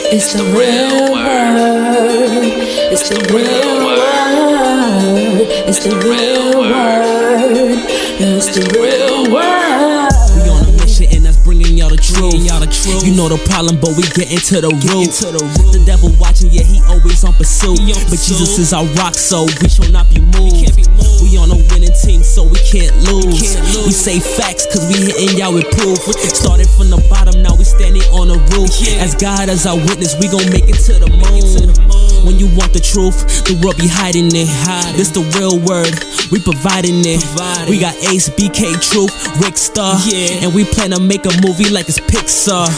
It's the real word. It's the real word. It's the real word. It's the real word. We on a mission and that's bringing y'all the truth. You know the problem, but we get into the root. The devil watching, yeah, he always on pursuit. But Jesus is our rock, so we shall not be moved. We on a winning team, so we can't lose. We say facts, cause we hitting y'all with proof. Started from the bottom, now we standing on the roof. As God as our witness, we gon' make it to the moon. When you want the truth, the world be hiding it. This the real word, we providing it. We got Ace, BK, Truth, Rick Star, and we plan to make a movie like it's Pixar.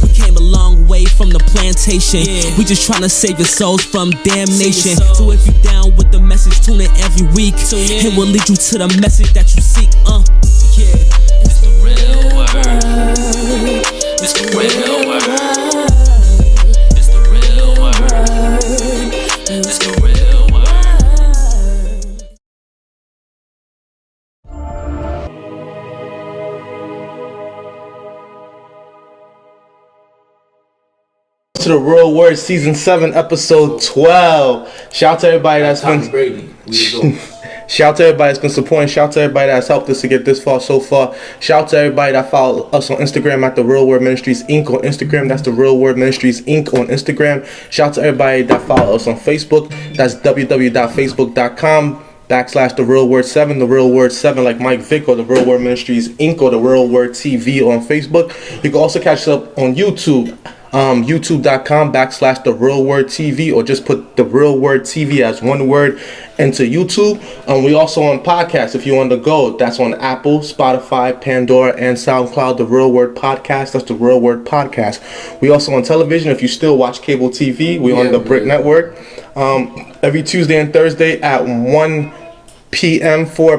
We came a long way from the plantation. We just tryna save your souls from damnation. So if you down with the message, tune in every week. It will lead you to the message that you seek. It's the real word. It's the real word. It's the real word. It's the real word. To the Real Word Season 7 Episode 12. Shout out to everybody that's been shout out to everybody that's been supporting. Shout out to everybody that's helped us to get this far so far. Shout out to everybody that follow us on Instagram at The Real Word Ministries Inc. on Instagram. That's The Real Word Ministries Inc. on Instagram. Shout out to everybody that follow us on Facebook. That's www.facebook.com/The Real Word 7, The Real Word 7, like Mike Vick, or The Real Word Ministries Inc. or The Real Word TV on Facebook. You can also catch us up on YouTube. YouTube.com/The Real Word TV, or just put The Real Word TV as one word into YouTube. We also on podcasts if you on the go. That's on Apple, Spotify, Pandora, and SoundCloud. The Real Word Podcast. That's The Real Word Podcast. We also on television if you still watch cable TV. We on the Brick Network. Every Tuesday and Thursday at 1 a.m., 4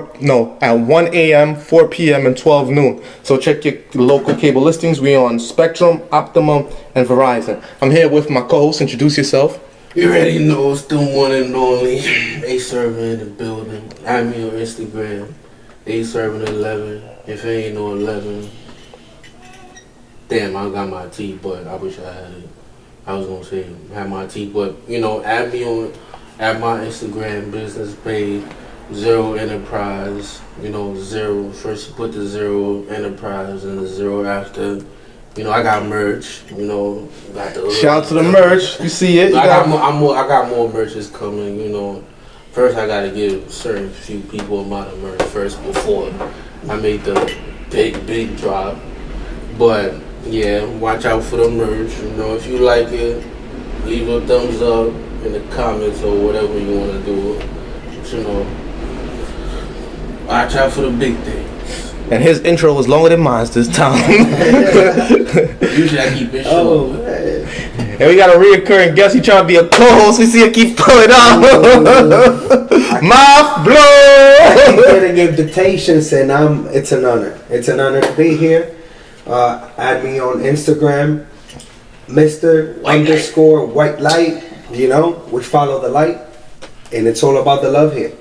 p.m. and 12 noon. So check your local cable listings. We on Spectrum, Optimum, and Verizon. I'm here with my co-host. Introduce yourself. You already know it's the one and only A-Servant in the building. Add me on Instagram, A-Servant11. If it ain't no 11, damn, I got my T, but I wish I had it. I was gonna say have my T, but add me on my Instagram business page. Zero Enterprise, zero. First you put the Zero Enterprise and the zero after. I got merch. Got the shout out to the merch. You see it. I got more merches coming. First I gotta give certain few people amount of merch first before I make the big drop. But yeah, watch out for the merch. If you like it, leave a thumbs up in the comments or whatever you wanna do. Watch out for the big things. And his intro was longer than mine this time. Usually I keep it short. And we got a reoccurring guest. He trying to be a co-host. We see him keep pulling up. Mouth blow. I keep getting invitations, and it's an honor. It's an honor to be here. Add me on Instagram, Mr._White Light. We follow the light, and it's all about the love here.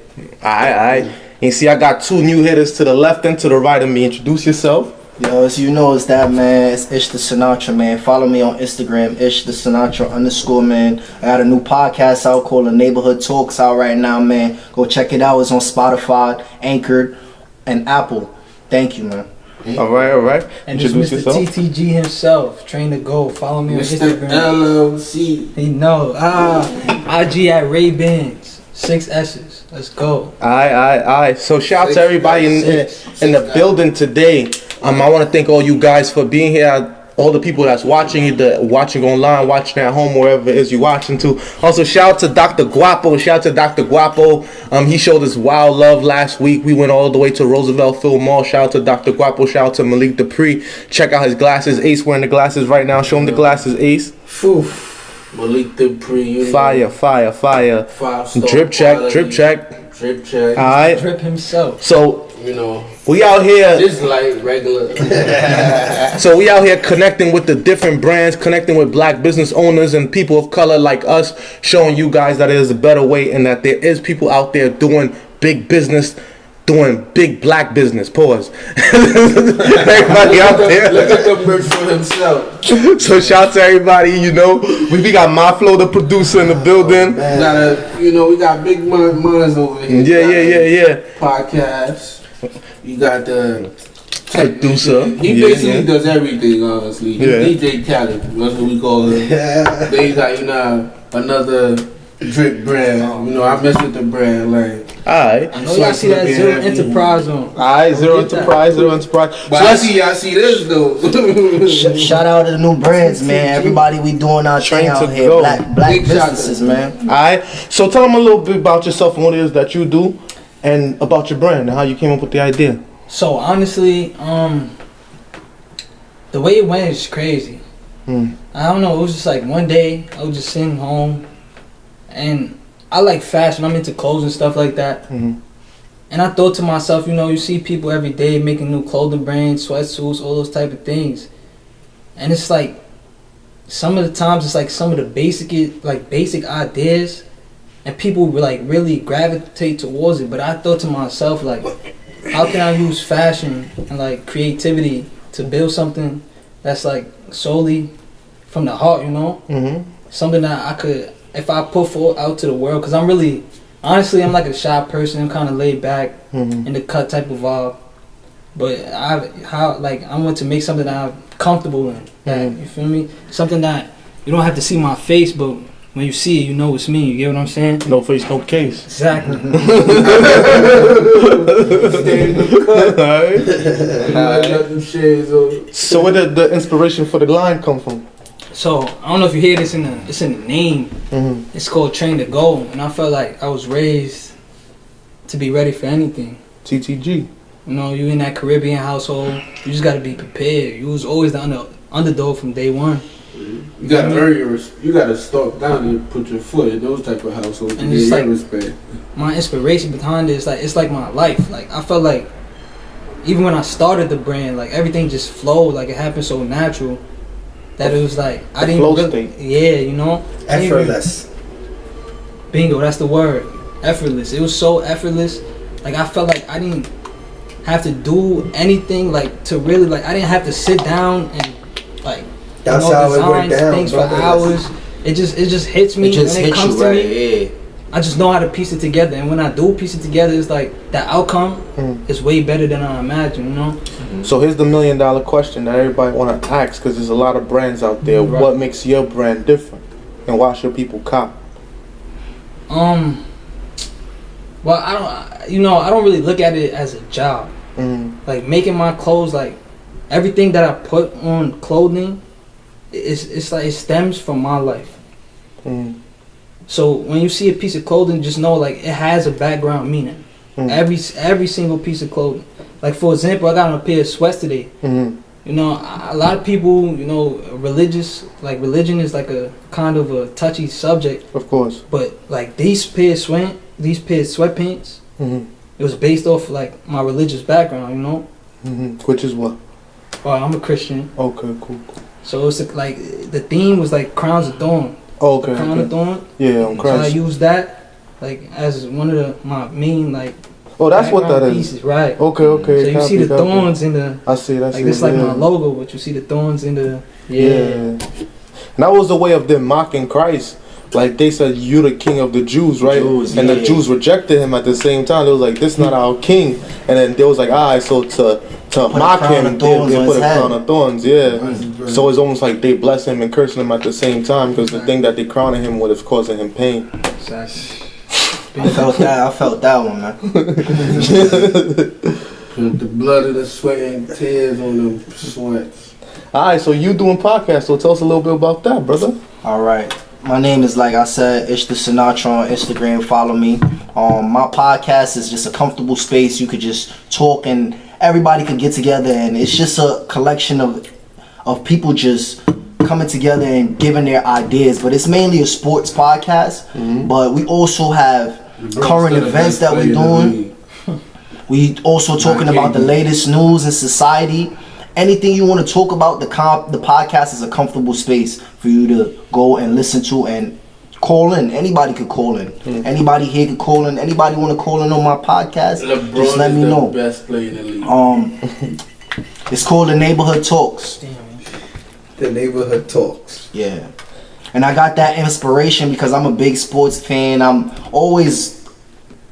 Alright. You see, I got two new hitters to the left and to the right of me. Introduce yourself. Yo, as you know, it's that man. It's Ish the Sinatra, man. Follow me on Instagram, Ish the Sinatra _, man. I got a new podcast out called The Neighborhood Talks out right now, man. Go check it out. It's on Spotify, Anchored, and Apple. Thank you, man. All right. And it's Introduce Mr. yourself. TTG himself, Train to Go. Follow me on Mr. Instagram. LLC. He know. IG at Ray Bans. 6 S's. Let's go. Alright. So shout out to everybody in the building today. I want to thank all you guys for being here. All the people that's watching, either watching online, watching at home, wherever it is you're watching to. Also, shout out to Dr. Guapo. He showed us wild love last week. We went all the way to Roosevelt Field Mall. Shout out to Dr. Guapo. Shout out to Malik Dupree. Check out his glasses. Ace wearing the glasses right now. Show him the glasses, Ace. Malik Dupree. Fire. 5-star Drip check. Alright. Drip himself. So, we out here. Just like regular. So we out here connecting with the different brands, connecting with black business owners and people of color like us, showing you guys that it is a better way and that there is people out there doing big business, doing big black business. Pause. Everybody out there. Look at the merch for himself. So shout out to everybody, We got Maflo, the producer, in the building. We got big minds over here. Yeah. Podcast. You got the Producer. He basically does everything, honestly. He's DJ Khaled. That's what we call him. Then you got, another drip brand. I mess with the brand, like. Alright. I know y'all see that Zero Enterprise on. Alright, Zero Enterprise. But I see this though. Shout out to the new brands, man. Everybody, we doing our thing out here. Go. Black businesses, man. Alright. So tell them a little bit about yourself and what it is that you do, and about your brand and how you came up with the idea. So honestly, the way it went is crazy. I don't know. It was just like one day I was just sitting home, and I like fashion. I'm into clothes and stuff like that. And I thought to myself, you see people every day making new clothing brands, sweatsuits, all those type of things, and it's like some of the times it's like some of the basic ideas, and people will like really gravitate towards it. But I thought to myself, like, how can I use fashion and like creativity to build something that's like solely from the heart, something that I could, if I put forward out to the world, because I'm really, honestly, I'm like a shy person. I'm kind of laid back in the cut type of vibe, but I want to make something that I'm comfortable in. You feel me? Something that you don't have to see my face, but when you see it, you know it's me. You get what I'm saying? No face, no case. Exactly. So where did the inspiration for the line come from? So I don't know if you hear this it's in the name. It's called Train to Go, and I felt like I was raised to be ready for anything. TTG. You in that Caribbean household, you just gotta be prepared. You was always the underdog from day one. You gotta earn you gotta stalk down and put your foot in those type of households and get your respect. My inspiration behind it is like, it's like my life. Like, I felt like even when I started the brand, like everything just flowed, like it happened so natural that it was like I didn't effortless. Bingo, that's the word. Effortless. It was so effortless. Like I felt like I didn't have to do anything, like to really, like I didn't have to sit down and like that's how it went down, things for hours. It just hits me when it comes to me. I just know how to piece it together, and when I do piece it together, it's like the outcome is way better than I imagined. So here's the $1 million question that everybody want to ask, because there's a lot of brands out there. Right. What makes your brand different, and why should people cop? Well, I don't really look at it as a job. Like making my clothes, like everything that I put on clothing, it's like it stems from my life. So when you see a piece of clothing, just know like it has a background meaning. Every single piece of clothing. Like for example, I got on a pair of sweats today. A lot of people, religious, like religion is like a kind of a touchy subject. Of course. But like these pair of sweatpants, it was based off like my religious background, Which is what? Well, I'm a Christian. Okay, cool. So it's like the theme was like crowns of thorn. Oh, okay. Crown of thorn. Yeah, on Christ. So I used that like as one of my main like. Oh, that's what that pieces, is. Right. Okay. So you see the thorns in the. I see. Like this, like my logo, but you see the thorns in the. Yeah. And that was a way of them mocking Christ. Like they said, "You the King of the Jews," right? And the Jews rejected him at the same time. They was like, "This is not our king." And then they was like, "Ah, so to mock him, they put a crown of thorns." Yeah. So it's almost like they bless him and cursing him at the same time, because the thing that they crowning him with is causing him pain. Exactly. I felt that one, man. The blood of the sweat and tears on them sweats. Alright, so you doing podcasts, so tell us a little bit about that, brother. Alright. My name is, like I said, Ish the Sinatra on Instagram. Follow me. My podcast is just a comfortable space. You could just talk and everybody could get together, and it's just a collection of people just coming together and giving their ideas. But it's mainly a sports podcast. But we also have current events that we're doing. We also talking about the latest news in society. Anything you want to talk about, the podcast is a comfortable space for you to go and listen to and call in. Anybody could call in. Anybody here could call in. Anybody want to call in on my podcast? LeBron just let me know. Best player in the league. It's called The Neighborhood Talks. The Neighborhood Talks. Yeah. And I got that inspiration because I'm a big sports fan. I'm always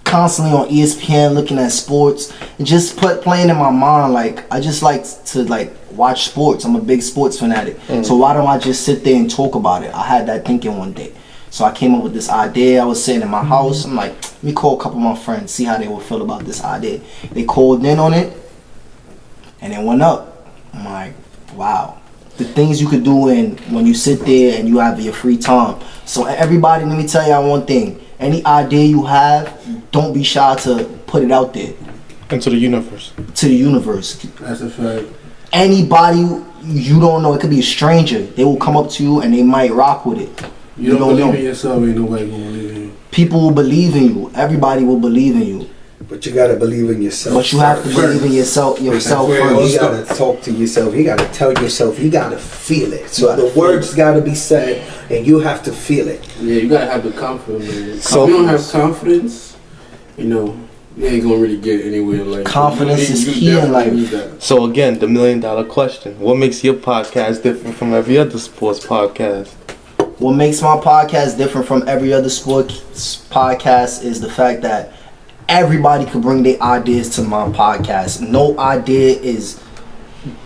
constantly on ESPN looking at sports and just playing in my mind. Like, I just like to watch sports. I'm a big sports fanatic. So why don't I just sit there and talk about it? I had that thinking one day. So I came up with this idea. I was sitting in my house. I'm like, let me call a couple of my friends, see how they would feel about this idea. They called in on it, and it went up. I'm like, wow. The things you could do when you sit there and you have your free time. So everybody, let me tell y'all one thing. Any idea you have, don't be shy to put it out there. Into the universe. To the universe. That's a fact. Anybody you don't know, it could be a stranger. They will come up to you and they might rock with it. You don't believe in yourself, ain't nobody gonna believe in you. People will believe in you. Everybody will believe in you. But you gotta believe in yourself. But you have to believe in yourself That's first. where you gotta talk to yourself. You gotta tell yourself. You gotta feel it. So the words gotta be said, and you have to feel it. Yeah, you gotta have the confidence, man. So- If you don't have confidence, you ain't gonna really get anywhere in life. Confidence is key in definitely life. need that. So again, the $1 million question: what makes your podcast different from every other sports podcast? What makes my podcast different from every other sports podcast is the fact that everybody can bring their ideas to my podcast. No idea is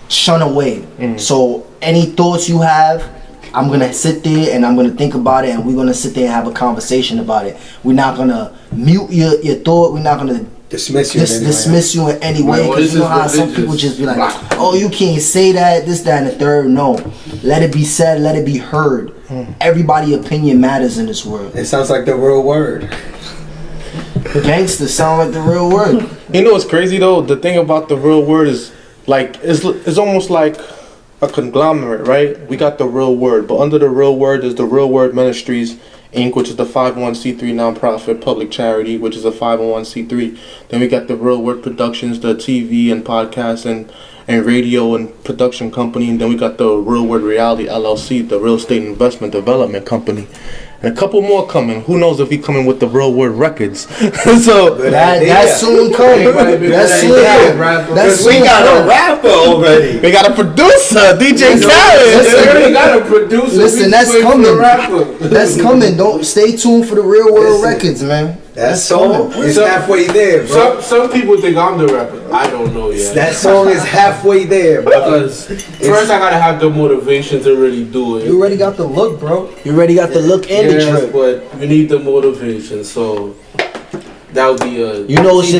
shunned away. So any thoughts you have, I'm gonna sit there and I'm gonna think about it, and we're gonna sit there and have a conversation about it. We're not gonna mute your thought. We're not gonna Dismiss you. dismiss you in any way, Well, because this you know is how some religious. people just be like, oh, you can't say that, this, that, and the third. No, let it be said, let it be heard. Everybody opinion matters in this world. It sounds like the real word. Gangsters sound like the real word. You know what's crazy though? The thing about the real word is it's almost like a conglomerate, right? We got the real word, but under the real word is the Real Word Ministries Inc., which is the 501c3 nonprofit public charity, which is a 501c3. Then we got the Real Word Productions, the TV and podcast and radio and production company. And then we got the Real Word Reality LLC, the real estate investment development company. And a couple more coming. Who knows if we coming with the Real Word Records? So That's soon coming. That's soon coming. That's Because we soon got a coming. rapper already. we got a producer, DJ Khaled. They already got a producer. Listen, we that's just wait for the coming. rapper. That's coming. Don't stay tuned for the Real World Listen. Records, man. That song is halfway there, bro. Some people think I'm the rapper. I don't know yet. That song is halfway there, bro. Because first I gotta have the motivation to really do it. You already got the look, bro. You already got the look and the Yes, drip. but you need the motivation. So that would be a. You know who's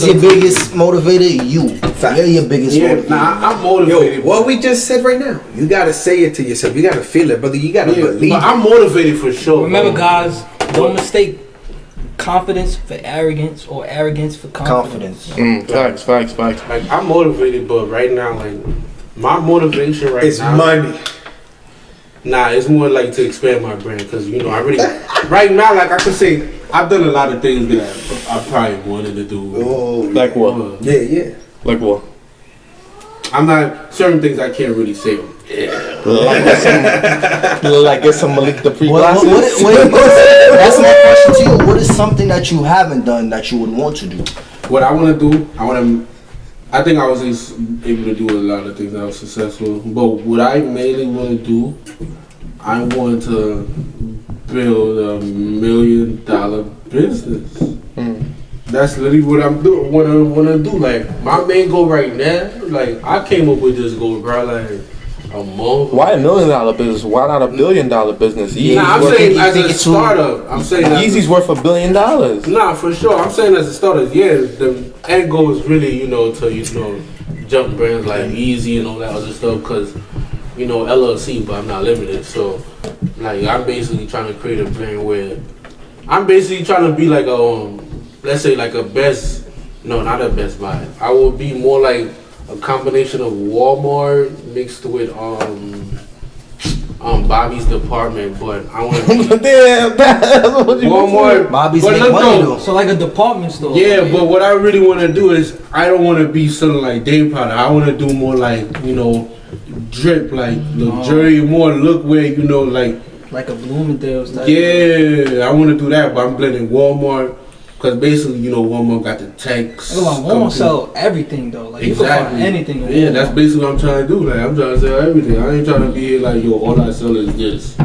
your biggest motivator? You. Facts. You're your biggest Yeah, motivator. nah, I'm Yo, motivated. what we just said right now, you gotta say it to yourself. You gotta feel it, brother. You gotta Yeah, believe but it. I'm motivated for sure. Remember, bro. guys, don't mistake confidence for arrogance or arrogance for confidence. Confidence. Facts. Like I'm motivated, but right now, like my motivation right It's now. money. Nah, it's more like to expand my brand because I really right now, like I could say, I've done a lot of things that I probably wanted to do. Oh, Like what? yeah. Like what? I'm not certain things I can't really say. Like get some Malik the What, that's my question to you. What is something that you haven't done that you would want to do? What I want to do, I think I was able to do a lot of things that was successful. But what I mainly want to do, I want to build $1 million business. That's literally what I'm doing. Want to do. Like my main goal right now, like I came up with this goal, bro. Like a month. Why $1 million business? Why not $1 billion business? Nah, I'm saying as a startup. I'm saying Yeezy's worth $1 billion. Nah, for sure. I'm saying as a starter, yeah, the end goal is really, to, jump brands like Easy and all that other stuff, because, LLC, but I'm not limited. So, like, I'm basically trying to create a brand where I'm basically trying to be like let's say like not a Best Buy. I will be more like a combination of Walmart mixed with Bobby's Department, but I want to Damn, that's what you Walmart. Bobby's but make look money though, though. So like a department store. yeah, but what I really want to do is I don't want to be something like Dave Powder. I want to do more like drip, like luxury, more look where Like a Bloomingdale's type. yeah. I want to do that, but I'm blending Walmart because basically Walmart got the techs. Look, Walmart sell everything though. Like you can find anything. Yeah, that's basically what I'm trying to do. Like I'm trying to sell everything. I ain't trying to be here like all I sell is this.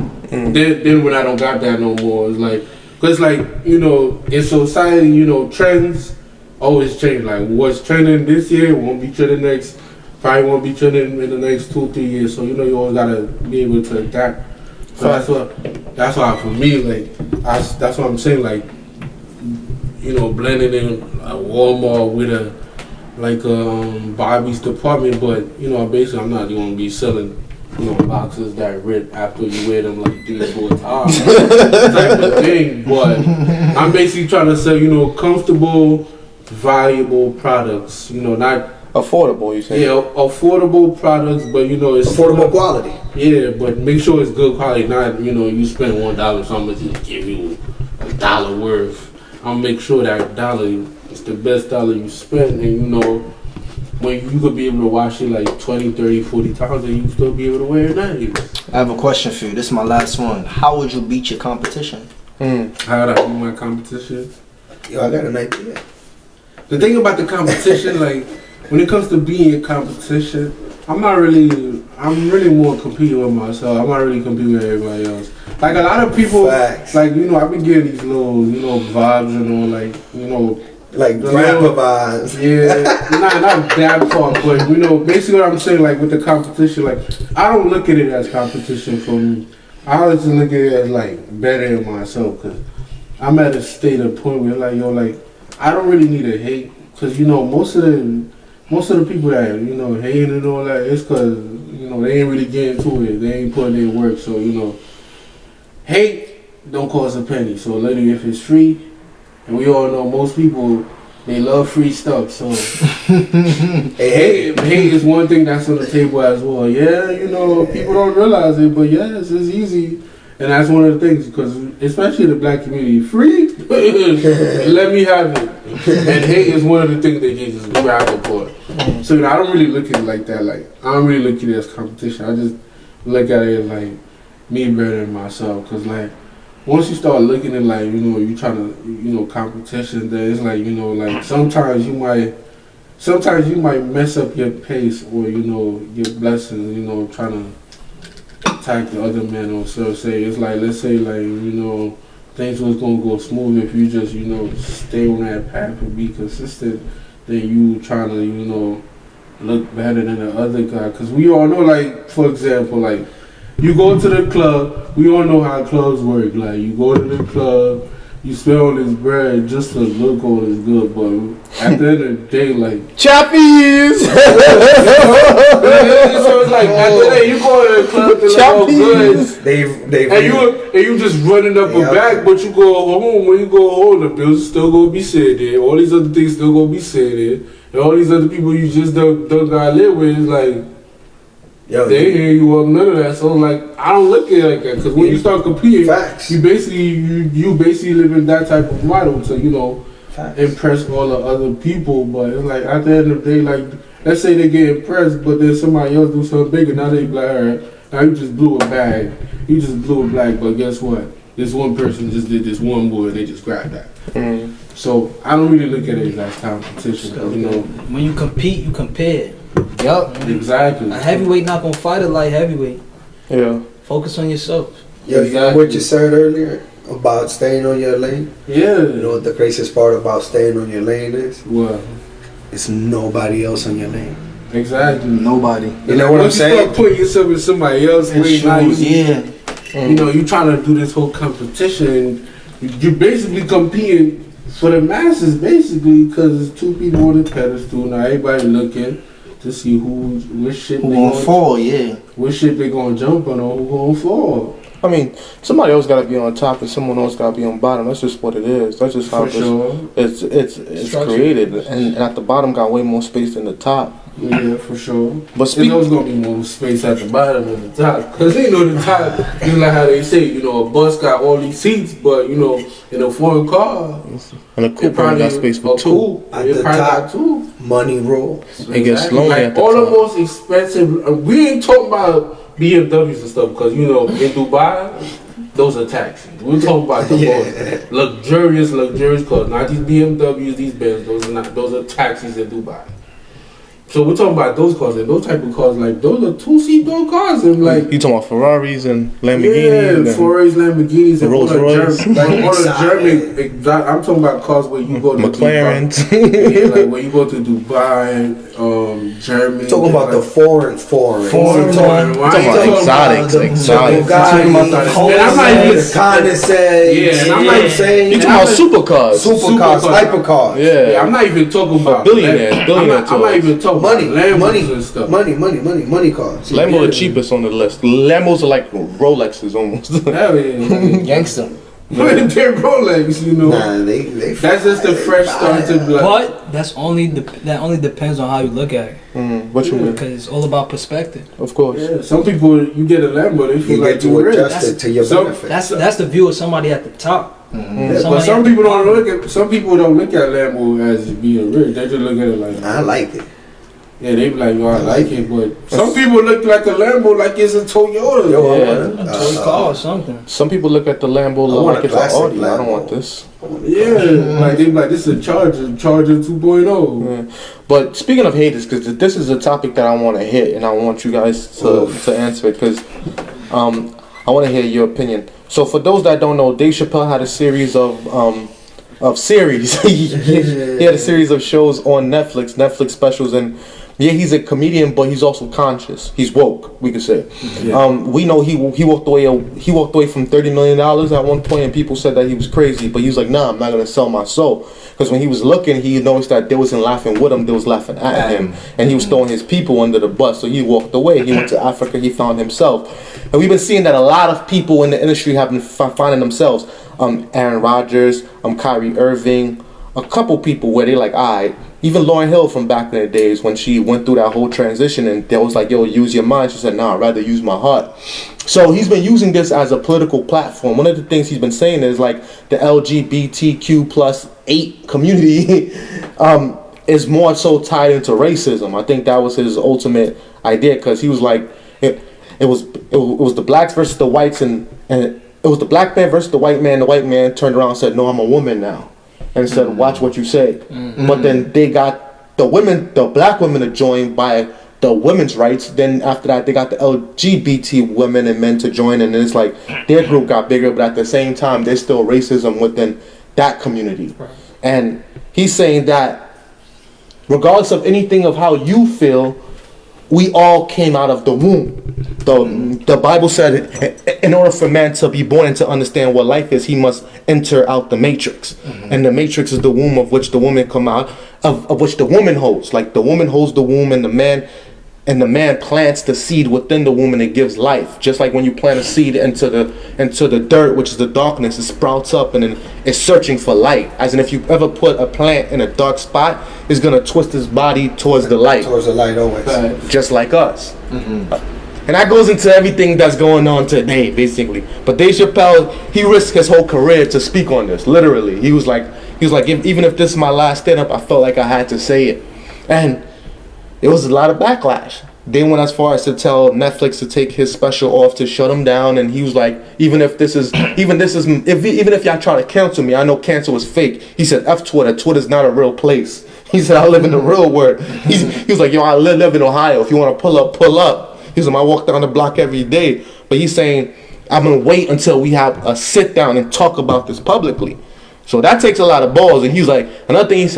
Then when I don't got that no more, it's like, cause like you know, in society, you know, trends always change. Like what's trending this year won't be trending next. Probably won't be trending in the next 2-3 years. So you know, you always gotta be able to adapt. So that's why for me, like, that's what I'm saying. Like, you know, blending in a Walmart with a Bobby's department, but you know, basically, I'm not gonna be selling, you know, boxes that rip after you wear them like 3-4 times, type of thing. But I'm basically trying to sell, you know, comfortable, valuable products. You know, not affordable. You say? Yeah, affordable products, but you know, it's affordable quality. Yeah, but make sure it's good quality. Not, you know, you spend $1, so I'm gonna just give you $1 worth. I'll make sure that dollar is the best dollar you spend, and you know, when you could be able to wash it like 20, 30, 40 times, and you still be able to wear it now. I have a question for you. This is my last one. How would you beat your competition? How would I do my competition? Yo, I got an idea. The thing about the competition, like, when it comes to being a competition, I'm really more competing with myself. I'm not really competing with everybody else. Like a lot of people, Facts. like, you know, I've been getting these little, you know, vibes and all, like, you know, like rapper vibes. Yeah, not that far, but you know, basically what I'm saying, like with the competition, like I don't look at it as competition for me. I always just look at it as like bettering myself, cause I'm at a state of point where like, yo, like I don't really need to hate, cause you know most of the people that you know hating and all that, it's cause you know they ain't really getting to it, they ain't putting in work, so you know, hate don't cost a penny. So literally, if it's free. And we all know most people, they love free stuff. So hate is one thing that's on the table as well. Yeah, you know, people don't realize it, but yes, it's easy. And that's one of the things, because especially the black community, free, let me have it. And hate is one of the things they just grab it for. So you know, I don't really look at it like that. Like I don't really look at it as competition. I just look at it like me bettering myself, because like, once you start looking at like, you know, you trying to, you know, competition, then it's like, you know, like sometimes you might mess up your pace or, you know, your blessings, you know, trying to attack the other man or so say. It's like, let's say like, you know, things was gonna go smooth if you just, you know, stay on that path and be consistent, then you trying to, you know, look better than the other guy. Cause we all know, like, for example, like, you go to the club, we all know how clubs work. Like, you go to the club, you spend all this bread just to look all this good, but at the end of the day, like... Chappies! So it's like, at the end of the day, you go to the club to look all good, and you just running up a bag, but you go home, when you go home, the bills still gonna be said there, all these other things still gonna be said there, and all these other people you just don't gotta live with, is like... Yo, they hear you up, none of that. So like, I don't look at it like that, because when you start competing, facts. you basically live in that type of model to, you know, facts. Impress all the other people. But it's like at the end of the day, like, let's say they get impressed, but then somebody else do something bigger. Now they be like, all right, now you just blew a bag, you just blew a bag, but guess what? This one person just did this one more, and they just grabbed that. Mm-hmm. So I don't really look at it as competition. You know, when you compete, you compare. Yup. Exactly. A heavyweight not gonna fight a light heavyweight. Yeah. Focus on yourself. Yo, you know what you said earlier about staying on your lane? Yeah. You know what the craziest part about staying on your lane is? What? It's nobody else on your lane. Exactly. Nobody. You know what I'm saying? You start putting yourself in somebody else's lane, now you know, you trying to do this whole competition. You're basically competing for the masses, basically, because it's two people on the pedestal. Now everybody looking to see which shit who gonna fall, which shit they gonna jump on or who gonna fall. I mean, somebody else gotta be on top and someone else gotta be on bottom. That's just what it is. That's just how it's created. And at the bottom got way more space than the top. Yeah, for sure. But there's always gonna be more space at the bottom than the top. Cause you know the top, you know like how they say, you know, a bus got all these seats, but you know, in a foreign car, and a coupe probably got space for two. At the top, money rolls. It gets lonely like at the all top. the most expensive. We ain't talking about BMWs and stuff, because you know in Dubai, those are taxis. We're talking about the most luxurious cars, not these BMWs, these Benz. Those are taxis in Dubai. So we're talking about those cars, and those type of cars, like those are 2-seat door cars, and like You talking about Ferraris and Lamborghinis? yeah, and Ferraris, Lamborghinis, and Rolls all the Royce. German, like all the German. I'm talking about cars where you go to McLarens. Dubai. Yeah, like when you go to Dubai, Germany. Talking about the foreign. foreign Talking one. Why Talking you about talking exotics, the exotics. Bugatti, And I'm not even- the Condescend. Yeah, and you I'm know not- what I'm saying? You talking about supercars? Supercars, hypercars. Yeah. Yeah, I'm not even talking about billionaires, I'm billionaire not even talking Money, about Lambos money, and stuff. money cars. Lambo Yeah. the cheapest on the list. Lambos are like Rolexes almost. Hell yeah. Gangster. Like, they're Rolex, you know. Nah, they That's just the fresh start to like. But that only depends on how you look at it. What you mean? Because it's all about perspective. Of course. Yeah, some people you get a Lambo, they feel you like get to you're rich. adjust it to your So- benefit. That's the view of somebody at the top. Yeah, but Somebody some at the people don't bottom. look at Lambo as being rich. They just look at it like I like it. yeah, they be like, yo, I like it, but some people look like a Lambo like it's a Toyota. Yo, I Yeah. want A toy car or something. Some people look at the Lambo I want like a it's an classic Audi. I don't Lambo. want this. Yeah, like they be like, this is a Charger 2.0. But speaking of haters, because this is a topic that I want to hit, and I want you guys to answer it, because I want to hear your opinion. So for those that don't know, Dave Chappelle had a series of series. He had a series of shows on Netflix specials, and yeah, he's a comedian, but he's also conscious. He's woke, we could say. We know he walked away from $30 million at one point, and people said that he was crazy, but he was like, nah, I'm not gonna sell my soul. Because when he was looking, he noticed that they wasn't laughing with him, they was laughing at him, and he was throwing his people under the bus. So he walked away. He went to Africa. He found himself, and we've been seeing that a lot of people in the industry have been finding themselves. Aaron Rodgers, Kyrie Irving, a couple people where they like, alright. Even Lauryn Hill from back in the days when she went through that whole transition and they was like, yo, use your mind. She said, nah, I'd rather use my heart. So he's been using this as a political platform. One of the things he's been saying is like the LGBTQ+8 community is more so tied into racism. I think that was his ultimate idea, because he was like, it was the blacks versus the whites, and it was the black man versus the white man. The white man turned around and said, no, I'm a woman now. And said, watch what you say. But then they got the black women to join by the women's rights. Then after that, they got the LGBT women and men to join. And it's like their group got bigger, but at the same time, there's still racism within that community. Right. And he's saying that regardless of anything of how you feel, we all came out of the womb. The Bible said in order for man to be born and to understand what life is, he must enter out the matrix. And the matrix is the womb of which the woman come out, of which the woman holds. Like the woman holds the womb, and the man plants the seed within the womb, and it gives life. Just like when you plant a seed into the dirt, which is the darkness, it sprouts up and then it's searching for light. As in, if you ever put a plant in a dark spot, it's gonna twist its body towards the light. Towards the light always. Just like us. And that goes into everything that's going on today, basically. But Dave Chappelle, he risked his whole career to speak on this. Literally, he was like, even if this is my last stand-up, I felt like I had to say it. And it was a lot of backlash. They went as far as to tell Netflix to take his special off, to shut him down. And he was like, even if y'all try to cancel me, I know cancel is fake. He said, F Twitter. Twitter's not a real place. He said, I live in the real world. He was like, yo, I live in Ohio. If you want to pull up, pull up. He's like, I walk down the block every day. But he's saying, I'm going to wait until we have a sit down and talk about this publicly. So that takes a lot of balls. And he's like, another thing he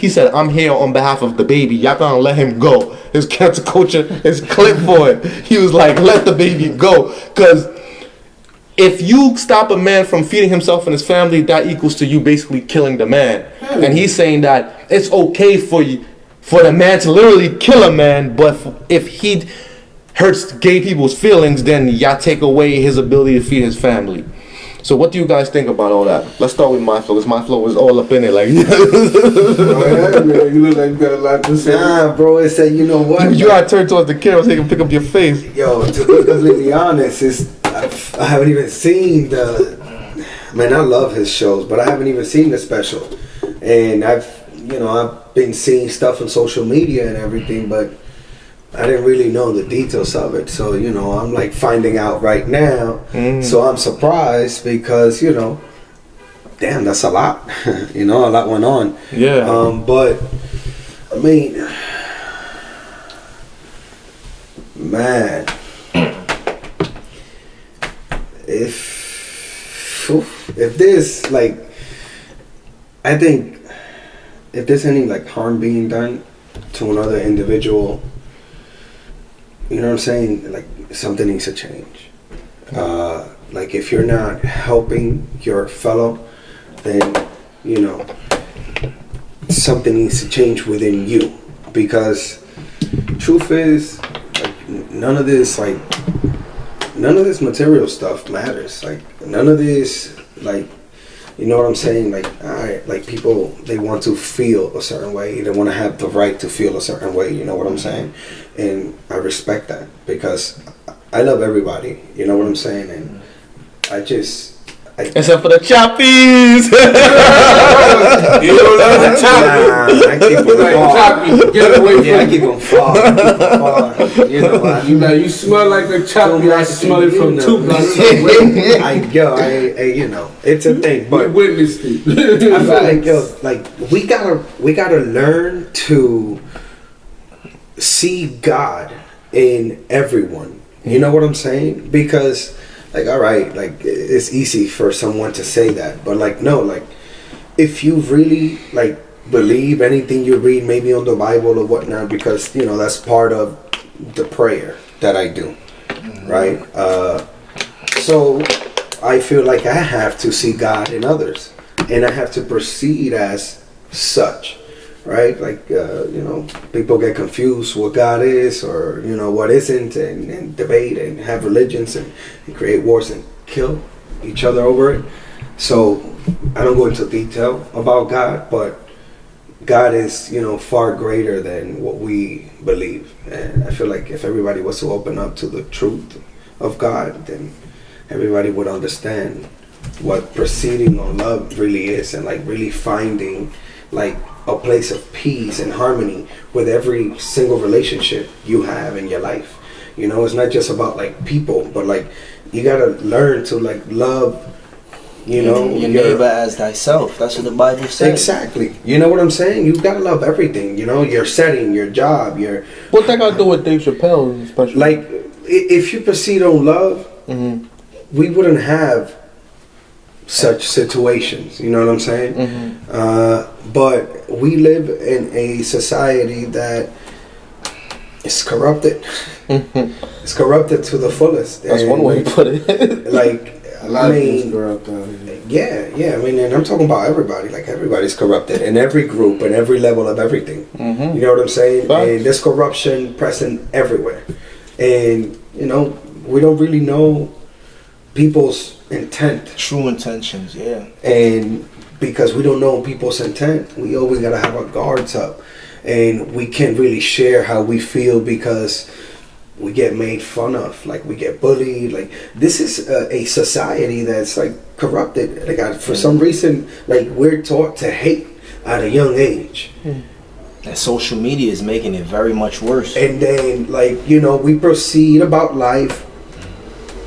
said, I'm here on behalf of the baby. Y'all gonna let him go. His cancel culture is clip for it. He was like, let the baby go. Because if you stop a man from feeding himself and his family, that equals to you basically killing the man. And he's saying that it's okay for the man to literally kill a man, but if he hurts gay people's feelings, then y'all take away his ability to feed his family. So what do you guys think about all that? Let's start with my flow, because my flow is all up in it. Like, Man, you look like you got a lot to say. Nah, bro, it said, you know what? you gotta turn towards the camera so you can pick up your face. Yo, to be completely honest, I haven't even seen man, I love his shows, but I haven't even seen the special. And I've been seeing stuff on social media and everything, but I didn't really know the details of it. So, I'm like finding out right now. So I'm surprised because, damn, that's a lot. A lot went on. Yeah. But, I mean, Man. If there's like, I think if there's any like harm being done to another individual, you know what I'm saying? Like something needs to change. Like if you're not helping your fellow, then you know something needs to change within you, because truth is, like, none of this material stuff matters. Like none of this, like, you know what I'm saying? Like, like people, they want to feel a certain way. They want to have the right to feel a certain way. You know what I'm saying? And I respect that, because I love everybody. You know what I'm saying? And except for the choppies. You don't love the choppies. I keep them far. Get away from I keep them far. You know, you smell like a choppy. I smell it from 2 blocks away. you know, it's a thing. But We witnessed it. I feel like, like we gotta learn to see God in everyone. You know what I'm saying? Because, like, all right, like it's easy for someone to say that, but like, no, like if you really like believe anything you read, maybe on the Bible or whatnot, because you know that's part of the prayer that I do, right? So I feel like I have to see God in others, and I have to proceed as such, right? Like, you know, people get confused what God is or, you know, what isn't, and debate and have religions and create wars and kill each other over it. So I don't go into detail about God, but God is, you know, far greater than what we believe. And I feel like if everybody was to open up to the truth of God, then everybody would understand what proceeding on love really is, and like really finding like a place of peace and harmony with every single relationship you have in your life. You know, it's not just about like people, but like you gotta learn to like love, you know, your neighbor as thyself. That's what the Bible says. Exactly. You know what I'm saying? You gotta love everything. You know, your setting, your job, your. What that got to do with Dave Chappelle, especially? Like, if you proceed on love, we wouldn't have such situations. You know what I'm saying? But we live in a society that is corrupted. It's corrupted to the fullest. That's one way to put it. Like, A lot of things corrupt out here. yeah. I mean, and I'm talking about everybody. Like, everybody's corrupted in every group and every level of everything. You know what I'm saying? Facts. And there's corruption present everywhere. And, you know, we don't really know people's intent. True intentions, yeah. And because we don't know people's intent, we always gotta have our guards up. And we can't really share how we feel because we get made fun of, like we get bullied. Like, this is a society that's like corrupted. Like, for some reason, like we're taught to hate at a young age. And social media is making it very much worse. And then, like, you know, we proceed about life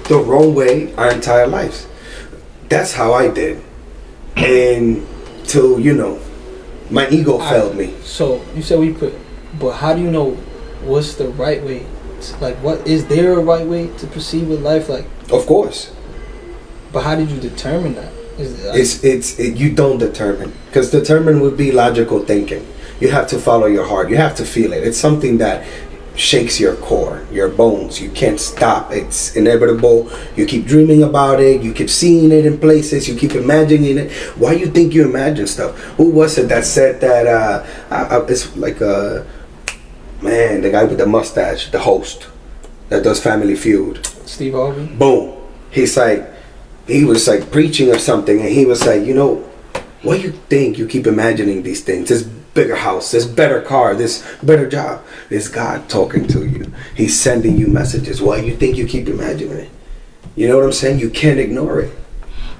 the wrong way our entire lives. That's how I did. And till, you know, my ego failed me. So you said but how do you know what's the right way? Like, what is there a right way to proceed with life? Like, Of course. but how did you determine that? You don't determine, because determine would be logical thinking. You have to follow your heart. You have to feel it. It's something that shakes your core, your bones. You can't stop. It's inevitable. You keep dreaming about it. You keep seeing it in places. You keep imagining it. Why you think you imagine stuff? Who was it that said that? It's like man, the guy with the mustache, the host that does Family Feud. Steve Harvey. Boom. He was like preaching or something, and he was like, you know, why you think you keep imagining these things? This bigger house, this better car, this better job. It's God talking to you. He's sending you messages. Why you think you keep imagining it? You know what I'm saying? You can't ignore it.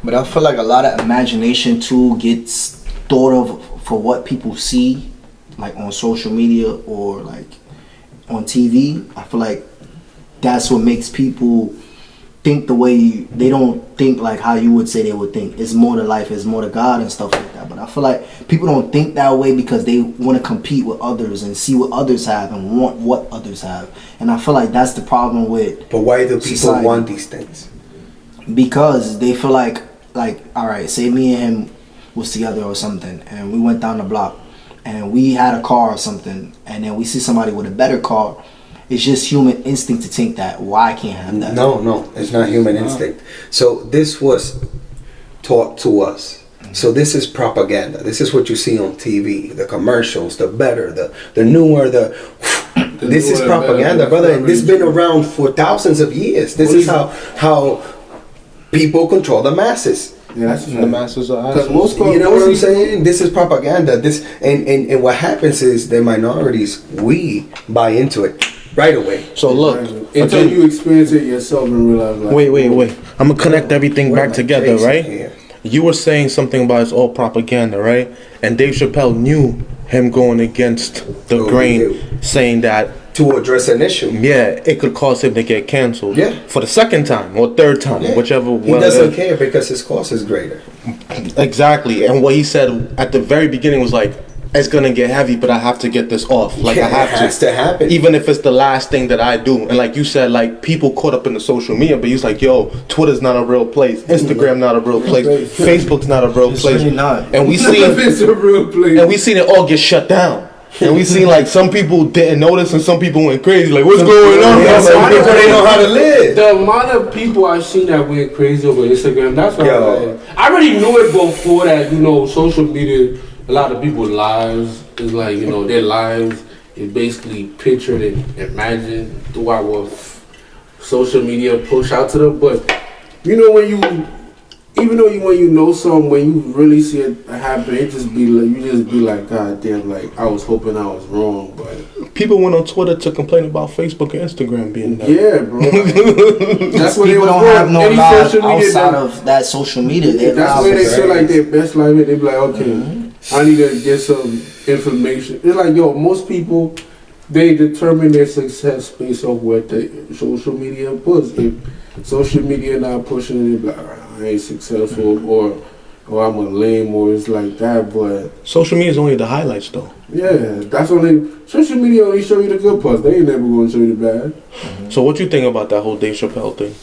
But I feel like a lot of imagination too gets thought of for what people see, like on social media or like on TV. I feel like that's what makes people think the way they don't think like how you would say they would think. It's more to life, it's more to God and stuff like that. But But I feel like people don't think that way because they want to compete with others and see what others have and want what others have. And I feel like that's the problem with. But why do people society. want these things? Because they feel like all right, say me and him was together or something, and we went down the block, and we had a car or something, and then we see somebody with a better car. It's just human instinct to think that why I can't have that. No, it's not human instinct. So this was taught to us. So this is propaganda. This is what you see on TV, the commercials, the better, the newer, this is propaganda, brother, and this has been around for thousands of years. This is how people control the masses. Yeah, that's The masses are because most You know what I'm saying? This is propaganda. This and what happens is the minorities, we buy into it right away. So look, until you experience it yourself and realize. Like, wait. I'm gonna connect everything Where back am I together, chasing right? here? You were saying something about it's all propaganda, right? And Dave Chappelle knew him going against the Oh, grain, he saying that To address an issue. yeah, it could cause him to get canceled. Yeah. For the second time or third time, Yeah. whichever He one. doesn't care because his cost is greater. Exactly. And what he said at the very beginning was like, it's gonna get heavy, but I have to get this off. Like Yeah, I have it has to happen. even if it's the last thing that I do. And like you said, like people caught up in the social media, but he's like, yo, Twitter's not a real place, Instagram not a real place, Facebook's not a real It's place. really not. And we see it's a real place. and we seen it all get shut down. And we seen like some people didn't notice and some people went crazy. Like, what's going on? Yeah, I'm so like, people they know how to live. The amount of people I've seen that went crazy over Instagram, that's why Yo. I already knew it before that, social media, a lot of people's lives is like, their lives is basically pictured and imagined throughout what social media push out to them. But, when you know something, when you really see it happen, it just be like, you just be like, God damn, like, I was hoping I was wrong, but. people went on Twitter to complain about Facebook and Instagram being there. Yeah, bro. That's what they People was don't doing. have no Any lives social media outside that- of that social media. Their That's lives where they is- feel like their best life. They be like, okay, I need to get some information. It's like, most people, they determine their success based on what the social media puts. If social media not pushing it, they be like, I ain't successful, or I'm a lame, or it's like that. But Social media is only the highlights though. yeah, that's only social media only show you the good parts. They ain't never gonna show you the bad. So what you think about that whole Dave Chappelle thing?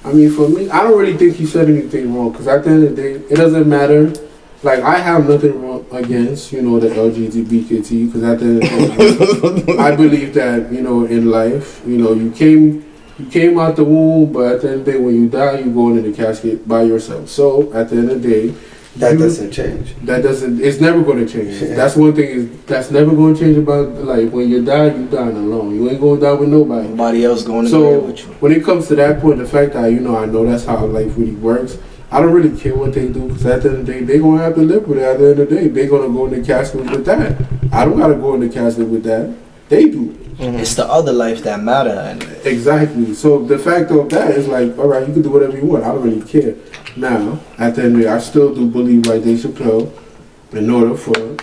I mean, for me, I don't really think he said anything wrong, because at the end of the day, it doesn't matter. Like, I have nothing wrong against, the LGBTQ, because at the end of the day, I believe that, in life, you came out the womb, but at the end of the day, when you die, you go in the casket by yourself. So, at the end of the day, That doesn't change. it's never going to change. Yeah. That's one thing that's never going to change about life. When you die, you dying alone. You ain't going to die with nobody. Nobody else going to So grave with you. when it comes to that point, the fact that I know that's how life really works, I don't really care what they do, because at the end of the day, they're gonna have to live with it. At the end of the day, they're gonna go in the casket with that. I don't gotta go in the casket with that. They do. It's the other life that matter. And Exactly. So the fact of that is like, all right, you can do whatever you want. I don't really care. Now, at the end of the day, I still do believe, like Dave Chappelle, in order for a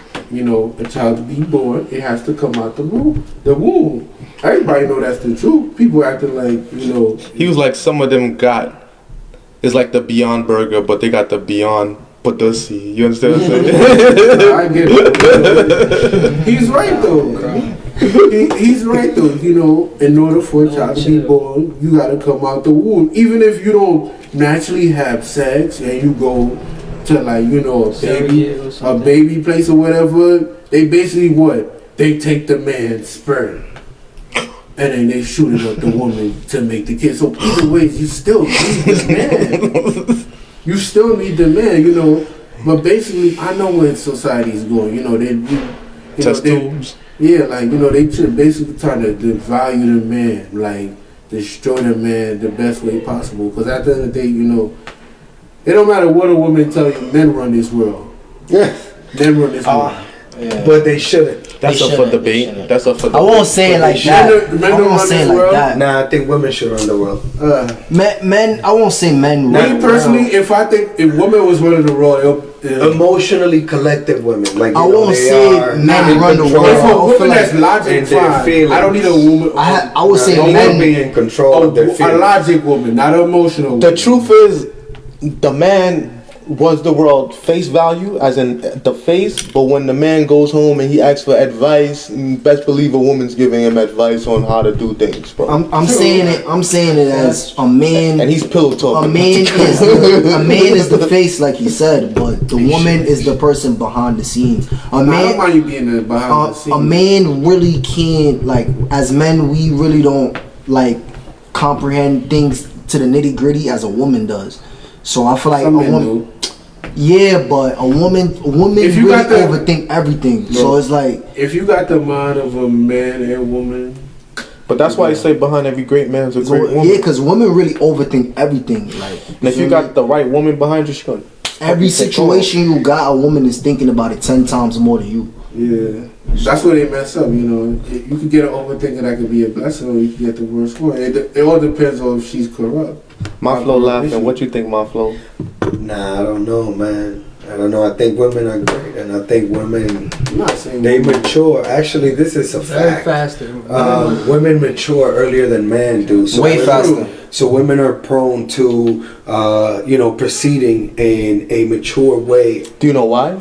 child to be born, it has to come out the womb. Everybody know that's the truth. People acting like He was like, some of them it's like the Beyond Burger, but they got the Beyond Pussy. You understand what I'm saying? I get it. He's right though. He's right though. In order for a child to be born, you gotta come out the womb. Even if you don't naturally have sex and you go to a baby place or whatever, they basically they take the man's sperm. And then they shoot it up the woman to make the kid. So either way, you still need the man. You still need the man, But basically, I know where society is going. Test tubes. Yeah, they basically trying to devalue the man, like destroy the man the best way possible. Because at the end of the day, it don't matter what a woman tell you. Men run this world. Yeah. Men run this world. yeah. But they shouldn't. That's They up for shouldn't, they debate. shouldn't. That's up for debate. I won't say it like that. Men I don't won't run say it this like world. that. Nah, I think women should run the world. Men, I won't say men. Me run the personally, world. if women was running the world, Emotionally collective women. Like, I won't they say are men in run the control. world. if I a don't woman feel that's like- logic, And their fine. feelings. I don't need a woman. I would say They men. will be in control of their a feelings. logic woman, not an emotional. The woman. truth is, the man was the world face value, as in the face, but when the man goes home and he asks for advice, best believe a woman's giving him advice on how to do things, bro. I'm saying it as a man. And he's pillow talking. A man is the face, like you said, but the woman is the person behind the scenes. I don't mind you being behind the scenes. A man really can't, like, as men, we really don't like comprehend things to the nitty gritty as a woman does. So I feel like Some a men woman. do. Yeah, but a woman If you really got the- overthink everything. So it's like, If you got the mind of a man and woman, But that's why I say behind every great man's a great woman. yeah, because women really overthink everything. Like, And if you got the right woman behind you, she's gonna every take situation you got, a woman is thinking about it 10 times more than you. yeah, that's where they mess up. You know, you could get an overthinker that could be a blessing, or you could get the worst one. It all depends on if she's corrupt. Maflo laughing. What you think, Maflo? Nah, I don't know, man. I don't know. I think women are great, and I think women I'm not saying they mature. Actually, this is a Very fact. faster. Women mature earlier than men do. So Way women- faster. So women are prone to, proceeding in a mature way. Do you know why?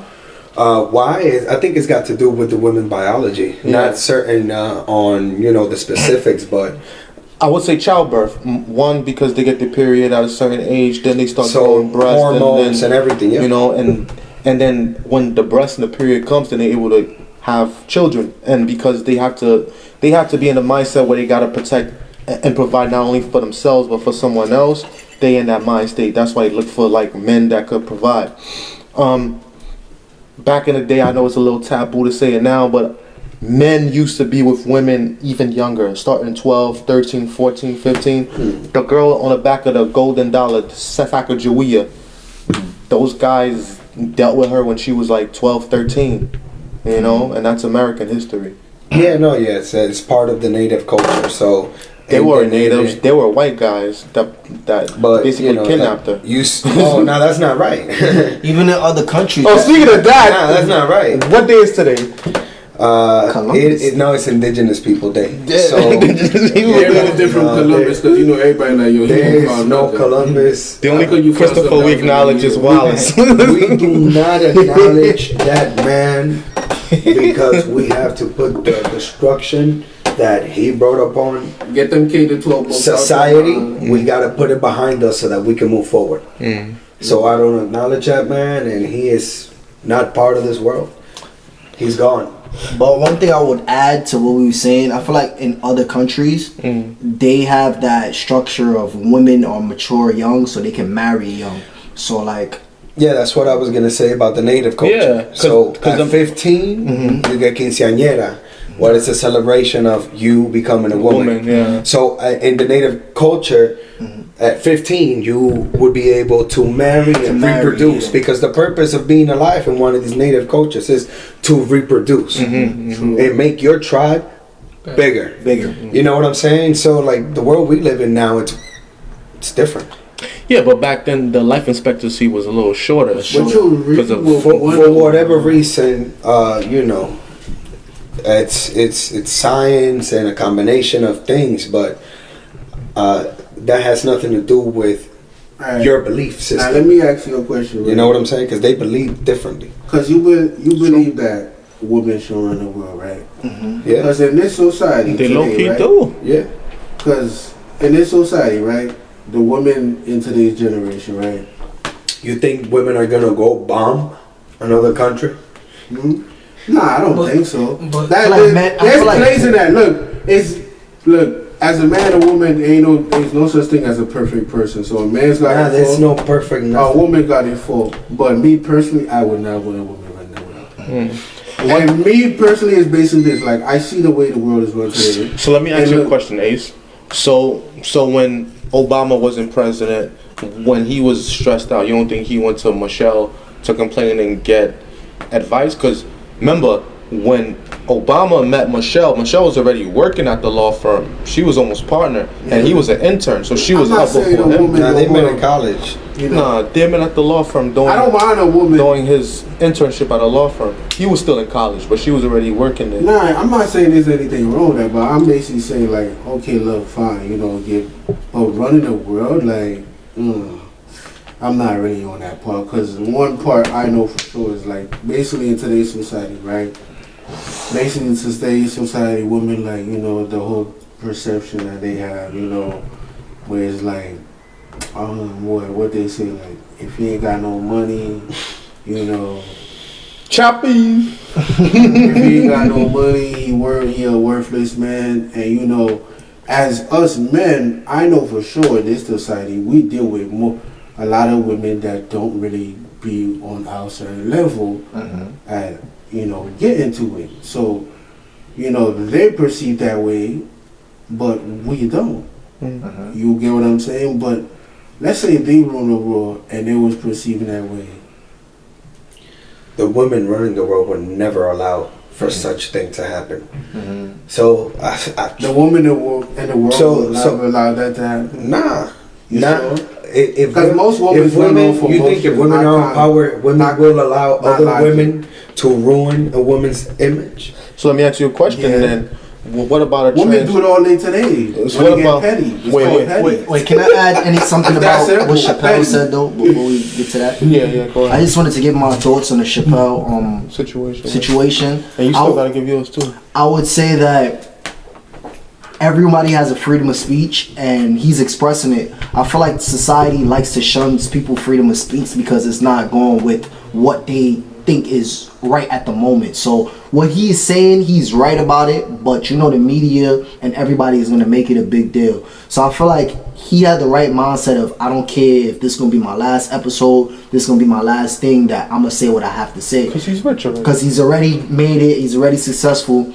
Why? I think it's got to do with the women biology. Yeah. Not certain on the specifics, but I would say childbirth. One, because they get the period at a certain age, then they start so growing breasts, hormones and everything. Yeah. you know, and then when the breast and the period comes, then they're able to have children, and because they have to be in the mindset where they gotta protect and provide not only for themselves but for someone else. They in that mind state. That's why they look for like men that could provide. Back in the day, I know it's a little taboo to say it now, but men used to be with women even younger, starting 12, 13, 14, 15. The girl on the back of the golden dollar, Sacagawea, those guys dealt with her when she was like 12, 13, you know, and that's American history. It's part of the native culture. So They were natives, they were white guys that basically kidnapped her. No, that's not right. Even in other countries. Oh, speaking of that, Nah, that's not right. What day is today? Columbus. No, it's Indigenous People Day. So Everybody's different from Columbus, because everybody like yo. there's no Columbus. The How could only you find Christopher something we else acknowledge in is the Wallace. We do not acknowledge that man because we have to put the destruction that he brought upon Get them K-12 books out society. there. We got to put it behind us so that we can move forward. So I don't acknowledge that man, and he is not part of this world. He's gone. But one thing I would add to what we were saying, I feel like in other countries, they have that structure of women are mature young, so they can marry young. So like, Yeah, that's what I was gonna say about the native culture. Yeah, 'cause- so 'cause at 15, you get quinceañera, what is a celebration of you becoming a woman. yeah. So in the native culture, at 15, you would be able to marry and marry, reproduce yeah. because the purpose of being alive in one of these native cultures is to reproduce and make your tribe bigger. You know what I'm saying? So like the world we live in now, it's different. Yeah, but back then the life expectancy was a little shorter. But you Because of For whatever reason, it's science and a combination of things, but that has nothing to do with Alright. your belief Now system. let me ask you a question. You know what I'm saying? Because they believe differently. Because you believe that women should run the world, right? Yeah, Because in this society they today, low key right? do. yeah. Because in this society, right, the women in today's generation, right? You think women are gonna go bomb another country? Nah, I don't But- think so. but- That, I feel like men- I there's feel like- place in that. Look. As a man or woman, there's no such thing as a perfect person. So a man's got Nah, it there's full, no perfect a nothing. woman got it full. But me personally, I would not want a woman run the world. And me personally is basically this: like I see the way the world is run today. So let me ask And you a look- question, Ace. So when Obama wasn't president, when he was stressed out, you don't think he went to Michelle to complain and get advice? Because remember, when Obama met Michelle was already working at the law firm. She was almost partner, and he was an intern, so she was I'm not up saying before a him. woman- Nah, they met in college. You know, Nah, they met at the law firm I don't mind a woman. doing his internship at a law firm. He was still in college, but she was already working there. Nah, I'm not saying there's anything wrong with that, but I'm basically saying like, okay, look, fine, but running the world, like, I'm not really on that part, because one part I know for sure is like, basically in today's society, right? Basically in today's society, women, like, you know, the whole perception that they have, you know, where it's like, what they say, like, if he ain't got no money, you know, Choppy. if he ain't got no money, he a worthless man. And you know, as us men, I know for sure in this society we deal with a lot of women that don't really be on our certain level, and you know, get into it. So, you know, they perceive that way, but we don't. You get what I'm saying? But let's say they run the world and they was perceiving that way. The women running the world would never allow for such thing to happen. So The woman in the world will never allow that to happen. Nah. Sure? Because most women you think if women are empowered, women will allow other women to ruin a woman's image? So let me ask you a question then. What about a women do it all day today? So what about petty? Wait, can I add something about what Chappelle said though before we get to that? Yeah, go ahead. I just wanted to give my thoughts on the Chappelle situation. And you still gotta give yours too. I would say that everybody has a freedom of speech and he's expressing it. I feel like society likes to shun people's freedom of speech because it's not going with what they think is right at the moment. So what he's saying, he's right about it, but you know, the media and everybody is going to make it a big deal. So I feel like he had the right mindset of, I don't care if this is going to be my last episode, this is going to be my last thing, that I'm going to say what I have to say. Because he's rich already. Because he's already made it, he's already successful.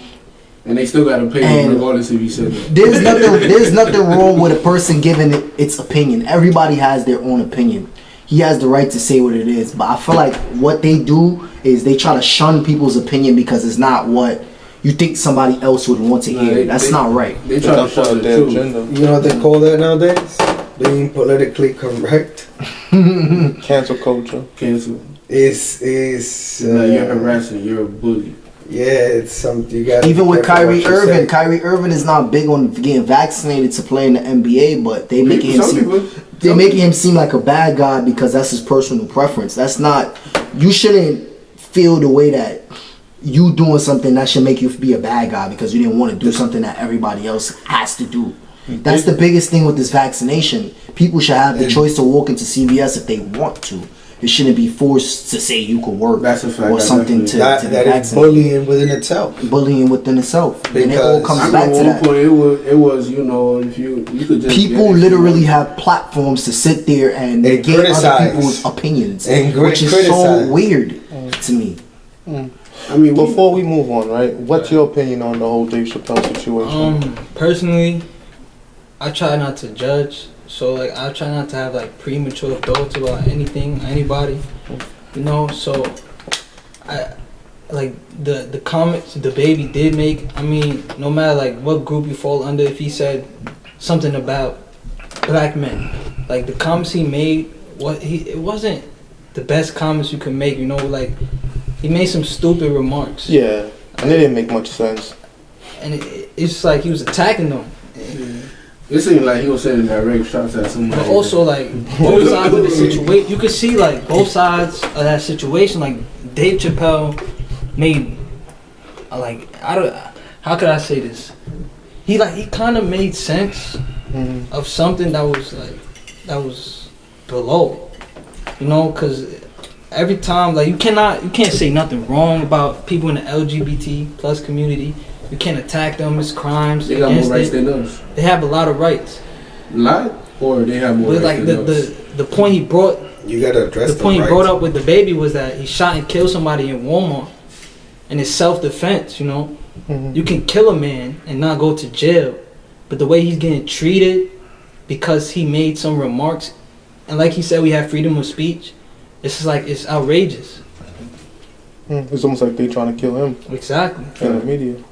And they still gotta pay him regardless if he said that. There's nothing wrong with a person giving its opinion. Everybody has their own opinion. He has the right to say what it is. But I feel like what they do is they try to shun people's opinion because it's not what you think somebody else would want to hear. That's not right. They try to shun their agenda. You know what they call that nowadays? Being politically correct. Cancel culture. Cancel. It's you're harassing. You're a bully. Yeah, it's something you got. Even with Kyrie Irving, Kyrie Irving is not big on getting vaccinated to play in the NBA, but they making him seem like a bad guy because that's his personal preference. That's not. You shouldn't feel the way that you doing something that should make you be a bad guy because you didn't want to do something that everybody else has to do. That's the biggest thing with this vaccination. People should have the choice to walk into CVS if they want to. It shouldn't be forced to say you could work or something to that is bullying within itself. Bullying within itself. Because and it all comes back to that. Point it was, you know, if you could just people literally have platforms to sit there and get other people's opinions, which is so weird to me. I mean, before we move on, right? What's your opinion on the whole Dave Chappelle situation? Personally, I try not to judge. So like I try not to have like premature thoughts about anything, anybody, you know. So I like the comments the baby did make. I mean, no matter like what group you fall under, if he said something about black men, like the comments he made, it wasn't the best comments you could make. You know, like he made some stupid remarks. Yeah, and it didn't make much sense. And it's like he was attacking them. It seemed like he was sending direct shots at somebody. But also, like, both sides of the situation, you could see, like, both sides of that situation. Like, Dave Chappelle made, like, how could I say this? He kind of made sense of something that was below, you know, because every time, like, you can't say nothing wrong about people in the LGBT plus community. You can't attack them. It's crimes. They got more rights than us. They have a lot of rights. A lot? Or they have more rights than us? The point he brought... You gotta address the point he brought up with the baby was that he shot and killed somebody in Walmart. And it's self-defense, you know? You can kill a man and not go to jail. But the way he's getting treated because he made some remarks, and like he said, we have freedom of speech, it's just like, it's outrageous. It's almost like they trying to kill him. Exactly. In the media.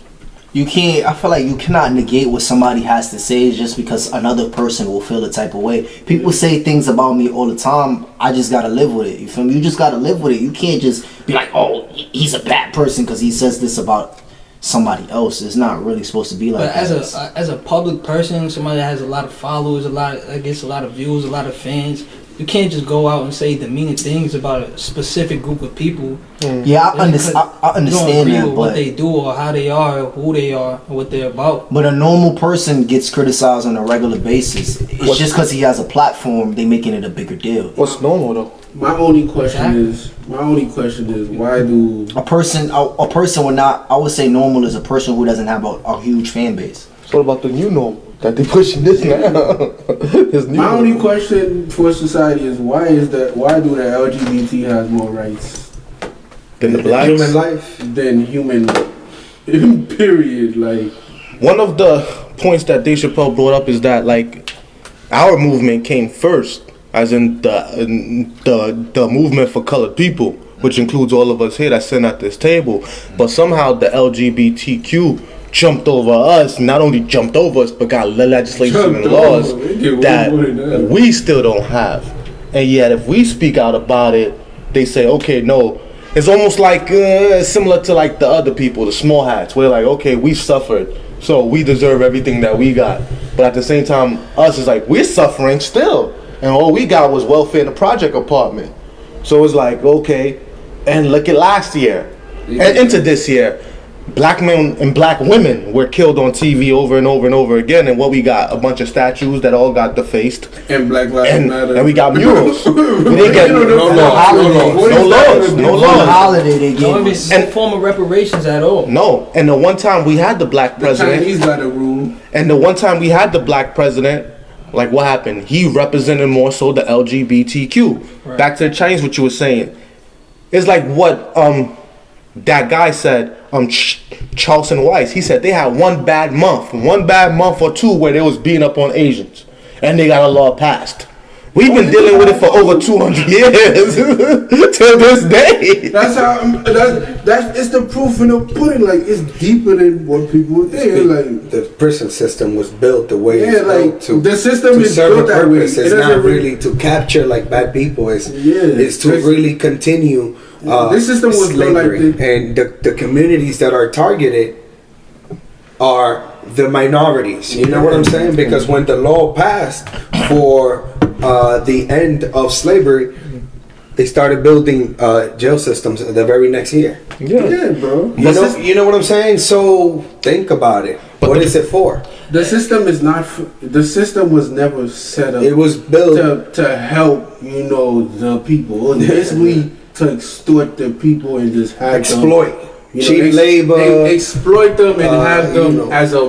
I feel like you cannot negate what somebody has to say just because another person will feel the type of way. People say things about me all the time. I just gotta live with it. You feel me? You just gotta live with it. You can't just be like, oh, he's a bad person because he says this about somebody else. It's not really supposed to be like that. But as a public person, somebody that has a lot of followers, gets a lot of views, a lot of fans, you can't just go out and say demeaning things about a specific group of people. Yeah, I Just because I understand you don't agree that, with what but they do or how they are, or who they are, or what they're about. a normal person gets criticized on a regular basis. It's just because he has a platform, they making it a bigger deal. What's normal though? My only question is why do A person would not. I would say normal is a person who doesn't have a huge fan base. So what about the new normal that they pushing this now? This new my only normal. question for society is why do the LGBT have more rights Than the blacks. Human life. than human period? Like, One of the points that Dave Chappelle brought up is that like our movement came first, as in the movement for colored people, which includes all of us here that sit at this table. But somehow the LGBTQ jumped over us. Not only jumped over us, but got legislation Jumped and laws over. They get that way more than that. we still don't have. And yet, if we speak out about it, they say, okay, no. It's almost like similar to like the other people, the small hats. We're like, okay, we suffered, so we deserve everything that we got. But at the same time, us is like, we're suffering still, and all we got was welfare in the project apartment. So it's like, okay, and look at last year and into this year. Black men and black women were killed on TV over and over and over again, and what we got? A bunch of statues that all got defaced, and Black Lives Matter. and we got murals. We didn't get no One laws. holiday they No gave. even form of reparations at all. No, and the one time we had the black The president, Chinese got a rule. and the one time we had the black president, like what happened? He represented more so the LGBTQ. Right. Back to the Chinese, what you were saying. It's like what that guy said, Charleston Weiss. He said they had one bad month or two where they was beating up on Asians, and they got a law passed. We've been dealing with it for over 200 years till this day. That's how. That's it's the proof in the pudding. Like, it's deeper than what people think. Like, The prison system was built the way it's yeah, like built to. the system To is serve built a that way. purpose. It It's doesn't not really to capture like bad people. It's to it's- really continue This system was built like slavery. this. And the communities that are targeted are the minorities. You know what I'm saying? Because when the law passed for the end of slavery, they started building jail systems the very next year. Yeah, bro. You know what I'm saying? So think about it. What is it for? The system is not. The system was never set up. It was built to help, the people. It was basically to extort the people and just have exploit. them, Cheap labor. exploit them and have them you know. as a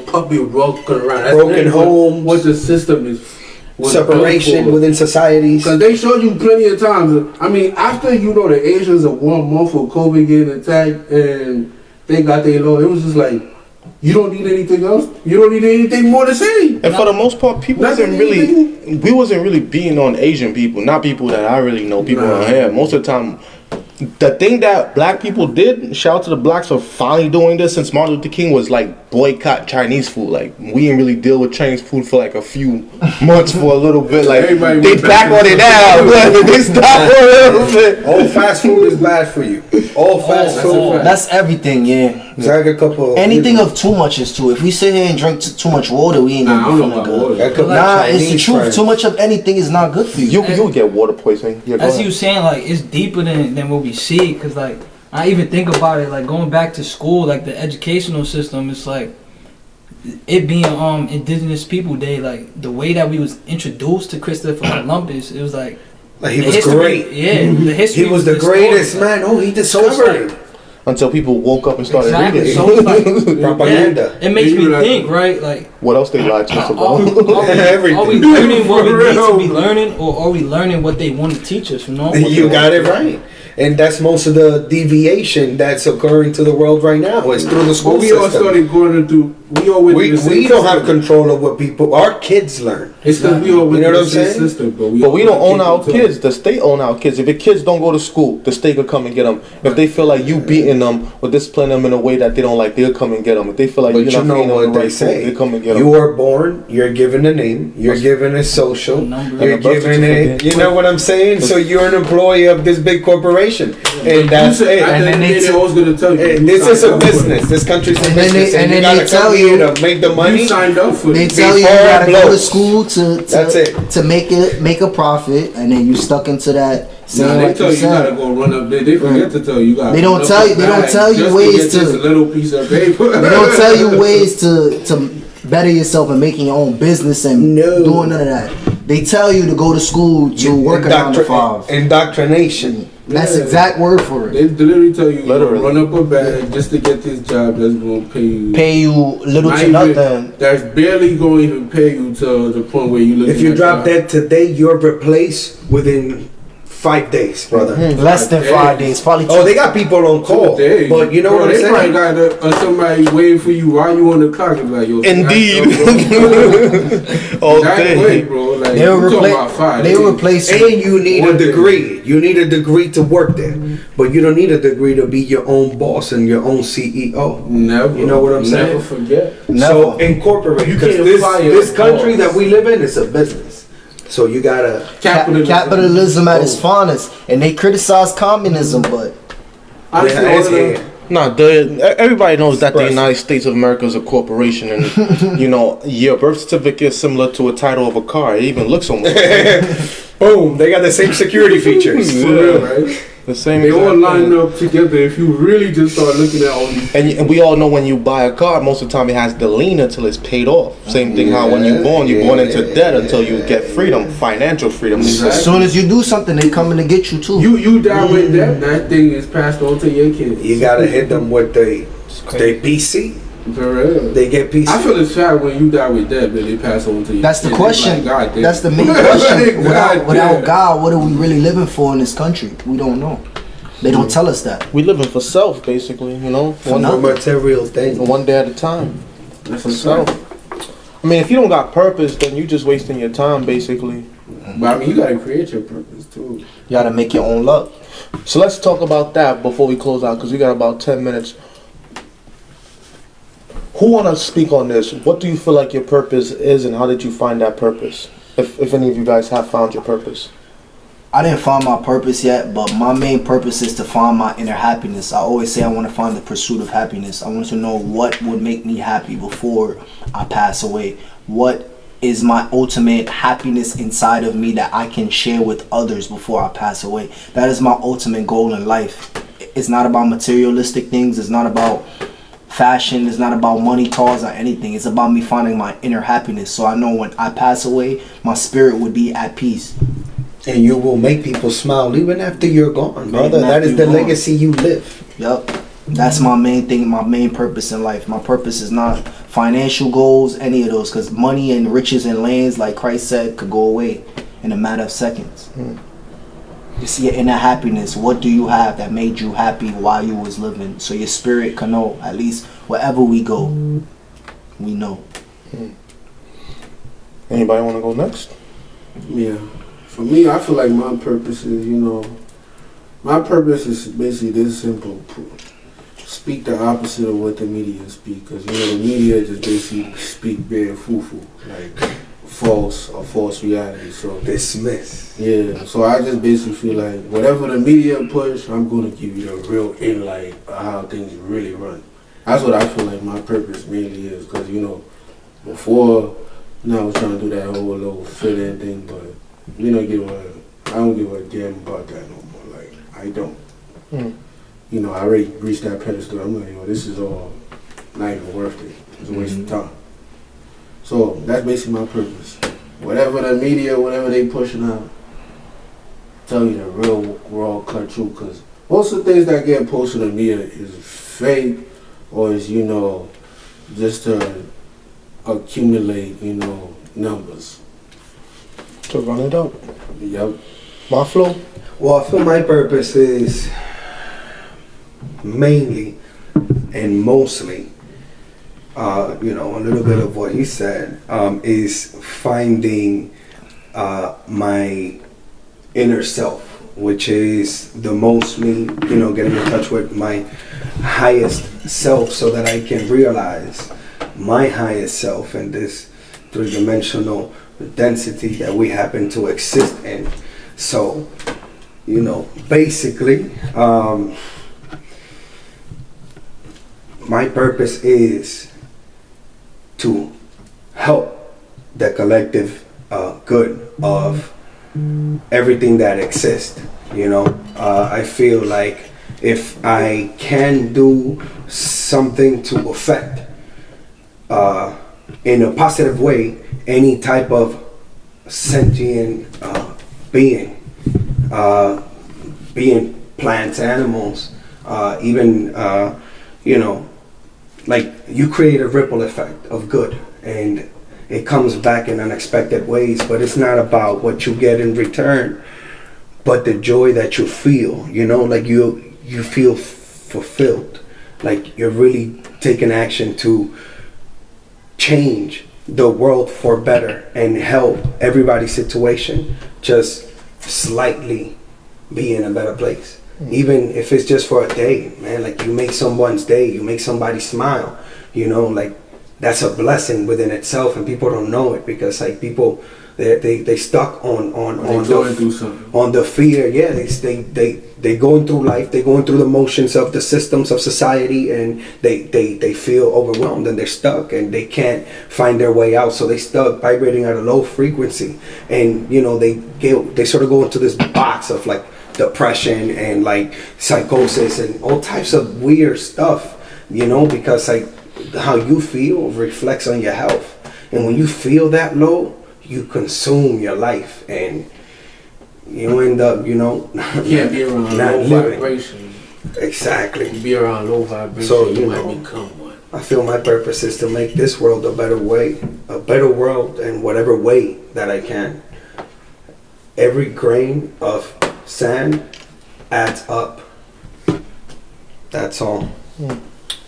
puppy walking around. That's Broken really homes. What the system is. Separation within societies. Because they showed you plenty of times. I mean, after the Asians of 1 month of COVID getting attacked and they got their law, it was just like, you don't need anything else. You don't need anything more to say. And for the most part, we wasn't really beating on Asian people, not people that I really know, people around here. Most of the time, the thing that black people did, shout out to the blacks for finally doing this since Martin Luther King, was like boycott Chinese food. Like, we didn't really deal with Chinese food for like a few months for a little bit. Like, Everybody they went back back on it now, but they stopped for a little bit. All fast food is bad for you. All fast food. That's everything, yeah. So I have a couple. Anything of too much is too. If we sit here and drink too much water, we ain't Nah, I gonna don't be know feeling about good. That could be Nah, it's the Chinese truth. friends. Too much of anything is not good for you. You'll get water poisoning. Yeah, go As ahead. you saying, like, it's deeper than what we see. Because, like, I even think about it, like, going back to school, like, the educational system, it's like, it being Indigenous People Day, like, the way that we was introduced to Christopher Columbus, it was like, Like, he the was history- great. Yeah, the history. He was the story. greatest man. Oh, he discovered Until people woke up and started Exactly. reading. So it's like, propaganda. it makes me Even think, right? Like, What else they lied to us are about? Everything. we learning what we For need to real. be learning, or are we learning what they want to teach us? You got it right. And that's most of the deviation that's occurring to the world right now. It's through the school But we all system. started going into. We all went We to the same don't have system. control of what people, our kids learn. It's because we all went You know to what the I'm same saying? system, But we don't own our kids. kids. The state own our kids. If your kids don't go to school, the state will come and get them. If they feel like you beating them or disciplining them in a way that they don't like, they'll come and get them. If they feel like But you're you not know feeding them what the they right food, say. they come and get them. You are born, you're given a name, you're given a social, Number. you're And a birth given a, certificate. you know what I'm saying? So you're an employee of this big corporation. And that's it. And then they always gonna tell you. Hey, this is a business. This country's a And then business. they you gotta tell come here to make the money. You signed up for They this. tell you you Before it gotta go to blows. school to That's it. to make a profit, and then you stuck into that. Nah, Saying they like tell you you gotta said. go run up there. They forget to tell you gotta. They don't run up tell the you- they don't bag tell you just ways get to- this little piece of paper. They don't tell you ways to better yourself and making your own business and No. doing none of that. They tell you to go to school to work around the 5. Indoctrination. That's Yeah. exact word for it. They literally tell you Literally. run up a bag just to get this job that's gonna pay you. Pay you little Not to even- nothing. That's barely going to even pay you to the point where you look. If you drop dead today, you're replaced within 5 days, brother. Less than 5 days, probably. Oh, they got people on call, but you know what I'm they saying? probably got somebody waiting for you while you on the clock. And like, yo, Indeed. that All way, day. bro. Like, They'll you talking replace. about 5 They'll days. replace you. And you need One a day. degree. You need a degree to work there, but you don't need a degree to be your own boss and your own CEO. Never. You know what I'm saying? Never forget. So incorporate. You Because can't fire this a country boss. that we live in is a business. So you gotta. Capitalism at its finest, and they criticize communism, but Honestly, Yeah, all it's of them- here. No, everybody knows that the United States of America is a corporation, and you know your birth certificate is similar to a title of a car. It even looks almost Boom! They got the same security features. For real, right? the same. They all exact line thing. up together. If you really just start looking at all these, And we all know when you buy a car, most of the time it has the lien until it's paid off. Same thing how when you're born into debt until you get freedom, financial freedom. as soon as you do something, they coming to get you too. you die with that thing is passed on to your kids. You gotta hit them with they PC. For real. They get PC. I feel it's sad when you die with that, but they pass on to you. That's the It's question. like, God damn. That's the main question. God Without damn. God, what are we really living for in this country? We don't know. They don't tell us that. We living for self, basically. You know, one, no material thing. one day at a time. That's For a self. fact. I mean, if you don't got purpose, then you just wasting your time, basically. But I mean, you gotta create your purpose too. You gotta make your own luck. So let's talk about that before we close out, because we got about 10 minutes. Who want to speak on this? What do you feel like your purpose is, and how did you find that purpose? If any of you guys have found your purpose. I didn't find my purpose yet, but my main purpose is to find my inner happiness. I always say I want to find the pursuit of happiness. I want to know what would make me happy before I pass away. What is my ultimate happiness inside of me that I can share with others before I pass away? That is my ultimate goal in life. It's not about materialistic things. It's not about fashion. It's not about money, cars, or anything. It's about me finding my inner happiness. So I know when I pass away, my spirit would be at peace. And you will make people smile even after you're gone, brother. Even That after is the you're gone. legacy you live. Yep. That's my main thing, my main purpose in life. My purpose is not financial goals, any of those, because money and riches and lands, like Christ said, could go away in a matter of seconds. You see your inner happiness. What do you have that made you happy while you was living? So your spirit can know, at least wherever we go, we know. Anybody want to go next? Yeah. For me, I feel like my purpose is, my purpose is basically this simple. Speak the opposite of what the media speak. Because, the media just basically speak bare foo-foo. Like, false reality. So, Dismiss. yeah. So, I just basically feel like whatever the media push, I'm going to give you the real inlight of how things really run. That's what I feel like my purpose mainly is. Because, before, I was trying to do that whole little fit-in thing, but I don't give a damn about that no more. Like, I don't. I already reached that pedestal. I'm like, this is all not even worth it. It's a waste of time. So that's basically my purpose. Whatever the media, whatever they pushing out, tell you the real raw cut truth. Because most of the things that get posted on the media is fake, or is just to accumulate numbers. To run it up. Yep. My flow. Well, I feel my purpose is mainly and mostly, a little bit of what he said, is finding my inner self, which is the most me, getting in touch with my highest self so that I can realize my highest self in this three-dimensional density that we happen to exist in. So, basically, my purpose is to help the collective good of everything that exists. You know, I feel like if I can do something to affect in a positive way any type of sentient being, being plants, animals, even you know, like you create a ripple effect of good, and it comes back in unexpected ways. But it's not about what you get in return, but the joy that you feel. You know, like you feel fulfilled, like you're really taking action to change the world for better and help everybody's situation just slightly be in a better place. Even if it's just for a day, man, like you make someone's day, you make somebody smile, you know, like that's a blessing within itself, and people don't know it because like people they stuck on the fear. Yeah, they going through life, they going through the motions of the systems of society, and they feel overwhelmed and they're stuck and they can't find their way out. So they stuck vibrating at a low frequency, and you know they sort of go into this box of like depression and like psychosis and all types of weird stuff, you know, because like how you feel reflects on your health, and when you feel that low, you consume your life and you end up, you know, you can't be around low vibration. Exactly. You be around low vibration, so you know, might become one. I feel my purpose is to make this world a better way, a better world in whatever way that I can. Every grain of sand adds up. That's all.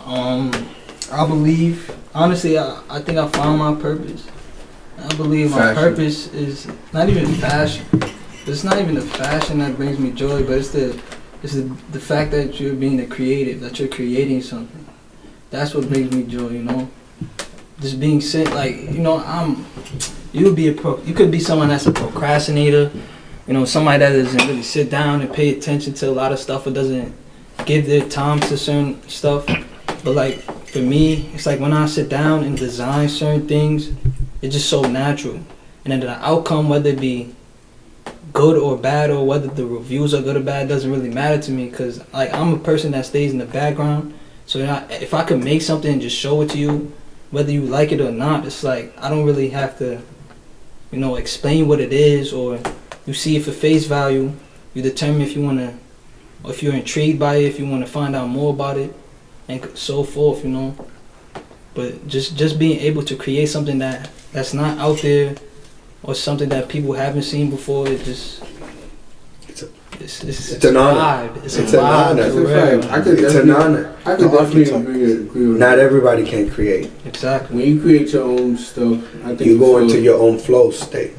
I believe, honestly, I think I found my purpose. I believe my purpose is not even fashion. It's not even the fashion that brings me joy, but it's the fact that you're being a creative, that you're creating something. That's what brings me joy, you know. Just being sent, like, you know, you could be someone that's a procrastinator, you know, somebody that doesn't really sit down and pay attention to a lot of stuff, or doesn't give their time to certain stuff. But like for me, it's like when I sit down and design certain things, it's just so natural. And then the outcome, whether it be good or bad, or whether the reviews are good or bad, doesn't really matter to me, because like I'm a person that stays in the background. So if I could make something and just show it to you, whether you like it or not, it's like I don't really have to, you know, explain what it is, or you see it for face value. You determine if you want to, or if you're intrigued by it, if you want to find out more about it, and so forth, you know. But just being able to create something that's not out there, or something that people haven't seen before, it's an honor. It's an honor. It's an honor. I could definitely agree with Not everybody can create. Exactly. When you create your own stuff, I think you go into your own flow state.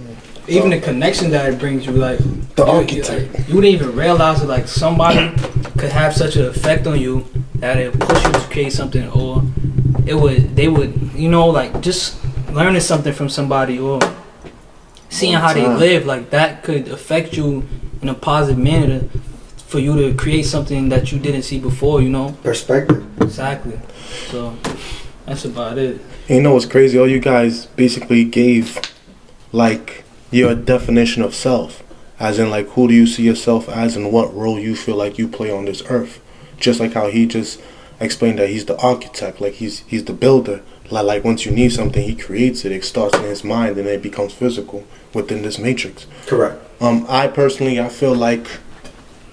Even the connection that it brings you, like the architect. You wouldn't even realize that like somebody could have such an effect on you that it push you to create something, or they would, you know, like just learning something from somebody or seeing how they live, like that could affect you in a positive manner for you to create something that you didn't see before, you know. Perspective. Exactly. So that's about it. And you know what's crazy? All you guys basically gave like your definition of self, as in like who do you see yourself as and what role you feel like you play on this earth. Just like how he just explained that he's the architect, like he's the builder. Like once you need something, he creates it. It starts in his mind and it becomes physical within this matrix. Correct. I personally, I feel like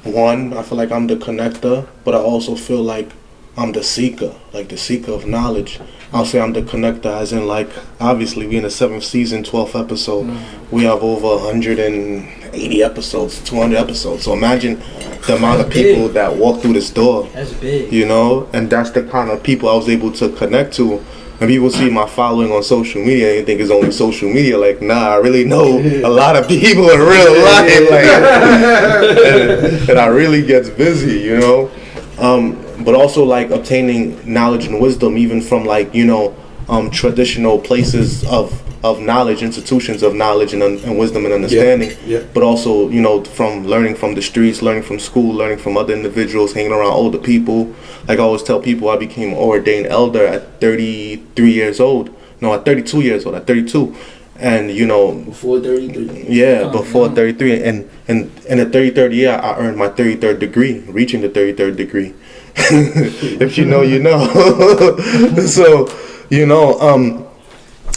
I'm the connector, but I also feel like I'm the seeker, like the seeker of knowledge. I'll say I'm the connector, as in like, obviously we in the 7th season, 12th episode. We have over 180 episodes, 200 episodes. So imagine the amount of people that walk through this door. That's big. You know, and that's the kind of people I was able to connect to. And people see my following on social media and they think it's only social media. Like, nah, I really know a lot of people in real life. Like, and I really gets busy, you know. But also like obtaining knowledge and wisdom, even from like, you know, traditional places of knowledge, institutions of knowledge and wisdom and understanding. Yeah. But also, you know, from learning from the streets, learning from school, learning from other individuals, hanging around older people. Like I always tell people, I became an ordained elder at 33 years old. No, at 32 years old. At 32, and you know, Before 33. yeah, before 33, and in the 33rd year, I earned my 33rd degree, reaching the 33rd degree. If you know, you know. So, you know,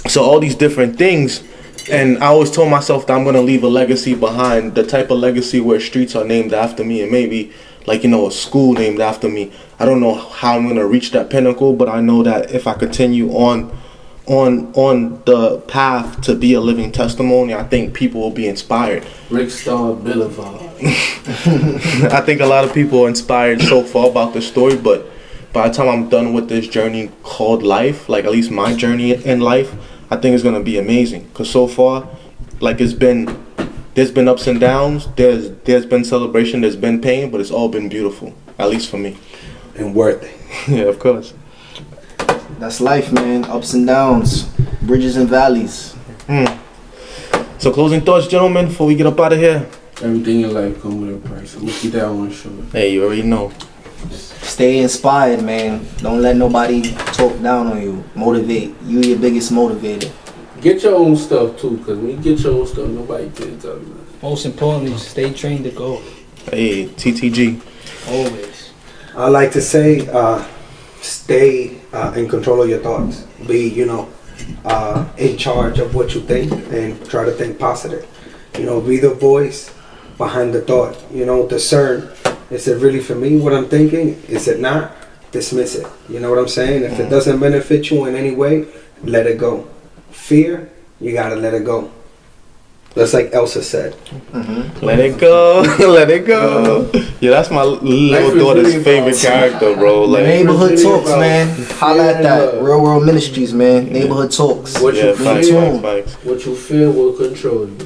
so all these different things. And I always told myself that I'm going to leave a legacy behind, the type of legacy where streets are named after me, and maybe like, you know, a school named after me. I don't know how I'm going to reach that pinnacle, but I know that if I continue on the path to be a living testimony, I think people will be inspired. Rick Star Boulevard. I think a lot of people are inspired so far about this story, but by the time I'm done with this journey called life, like at least my journey in life, I think it's gonna be amazing. Cause so far, like there's been ups and downs. There's been celebration. There's been pain, but it's all been beautiful. At least for me. And worth it. Yeah, of course. That's life, man. Ups and downs, bridges and valleys. So closing thoughts, gentlemen, before we get up out of here. Everything in life comes with a price. I'm gonna keep that one short. Hey, you already know. Stay inspired, man. Don't let nobody talk down on you. Motivate. You your biggest motivator. Get your own stuff too, cause when you get your own stuff, nobody can tell you. Most importantly, stay trained to go. Hey, TTG. Always. I like to say, stay in control of your thoughts. Be, you know, in charge of what you think and try to think positive. You know, be the voice behind the thought. You know, discern. Is it really for me what I'm thinking? Is it not? Dismiss it. You know what I'm saying? If it doesn't benefit you in any way, let it go. Fear, you gotta let it go. Just like Elsa said. Let it go. Let it go. Yeah, that's my little daughter's favorite character, bro. Like, Neighborhood Talks, man. Holla at that. Real World Ministries, man. Neighborhood Talks. What yeah, you facts, feel, facts. what you feel will control you.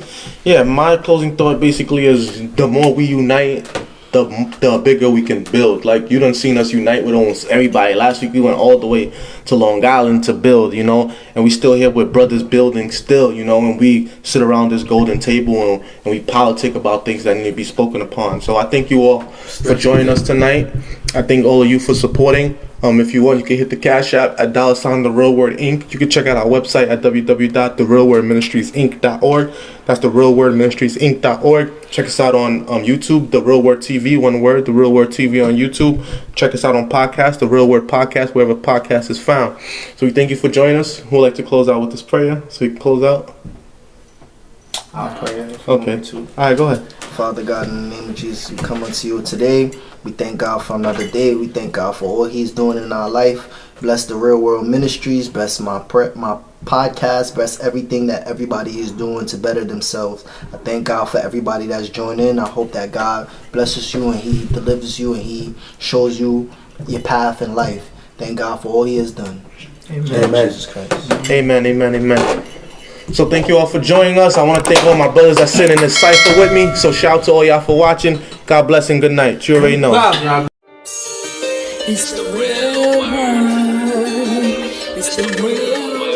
Yeah, my closing thought basically is the more we unite, the bigger we can build. Like, you done seen us unite with almost everybody. Last week we went all the way to Long Island to build, you know, and we still here with brothers building still, you know, and we sit around this golden table and we politic about things that need to be spoken upon. So I thank you all for joining us tonight. I thank all of you for supporting. If you want, you can hit the Cash App at $ The Real Word Inc. You can check out our website at www.therealwordministriesinc.org. That's therealwordministriesinc.org. Check us out on YouTube, The Real Word TV, one word, The Real Word TV on YouTube. Check us out on podcast, The Real Word Podcast, wherever podcast is found. So we thank you for joining us. Who would like to close out with this prayer so we can close out? I'll pray. Okay. All right, go ahead. Father God, in the name of Jesus, we come unto you today. We thank God for another day. We thank God for all He's doing in our life. Bless the Real World Ministries. Bless my podcast. Bless everything that everybody is doing to better themselves. I thank God for everybody that's joined in. I hope that God blesses you and He delivers you and He shows you your path in life. Thank God for all He has done. Amen. Amen. Jesus Christ. Amen, amen, amen. So thank you all for joining us. I want to thank all my brothers that sit in this cipher with me. So shout out to all y'all for watching. God bless and good night. You already know. It's the real world. It's the real world.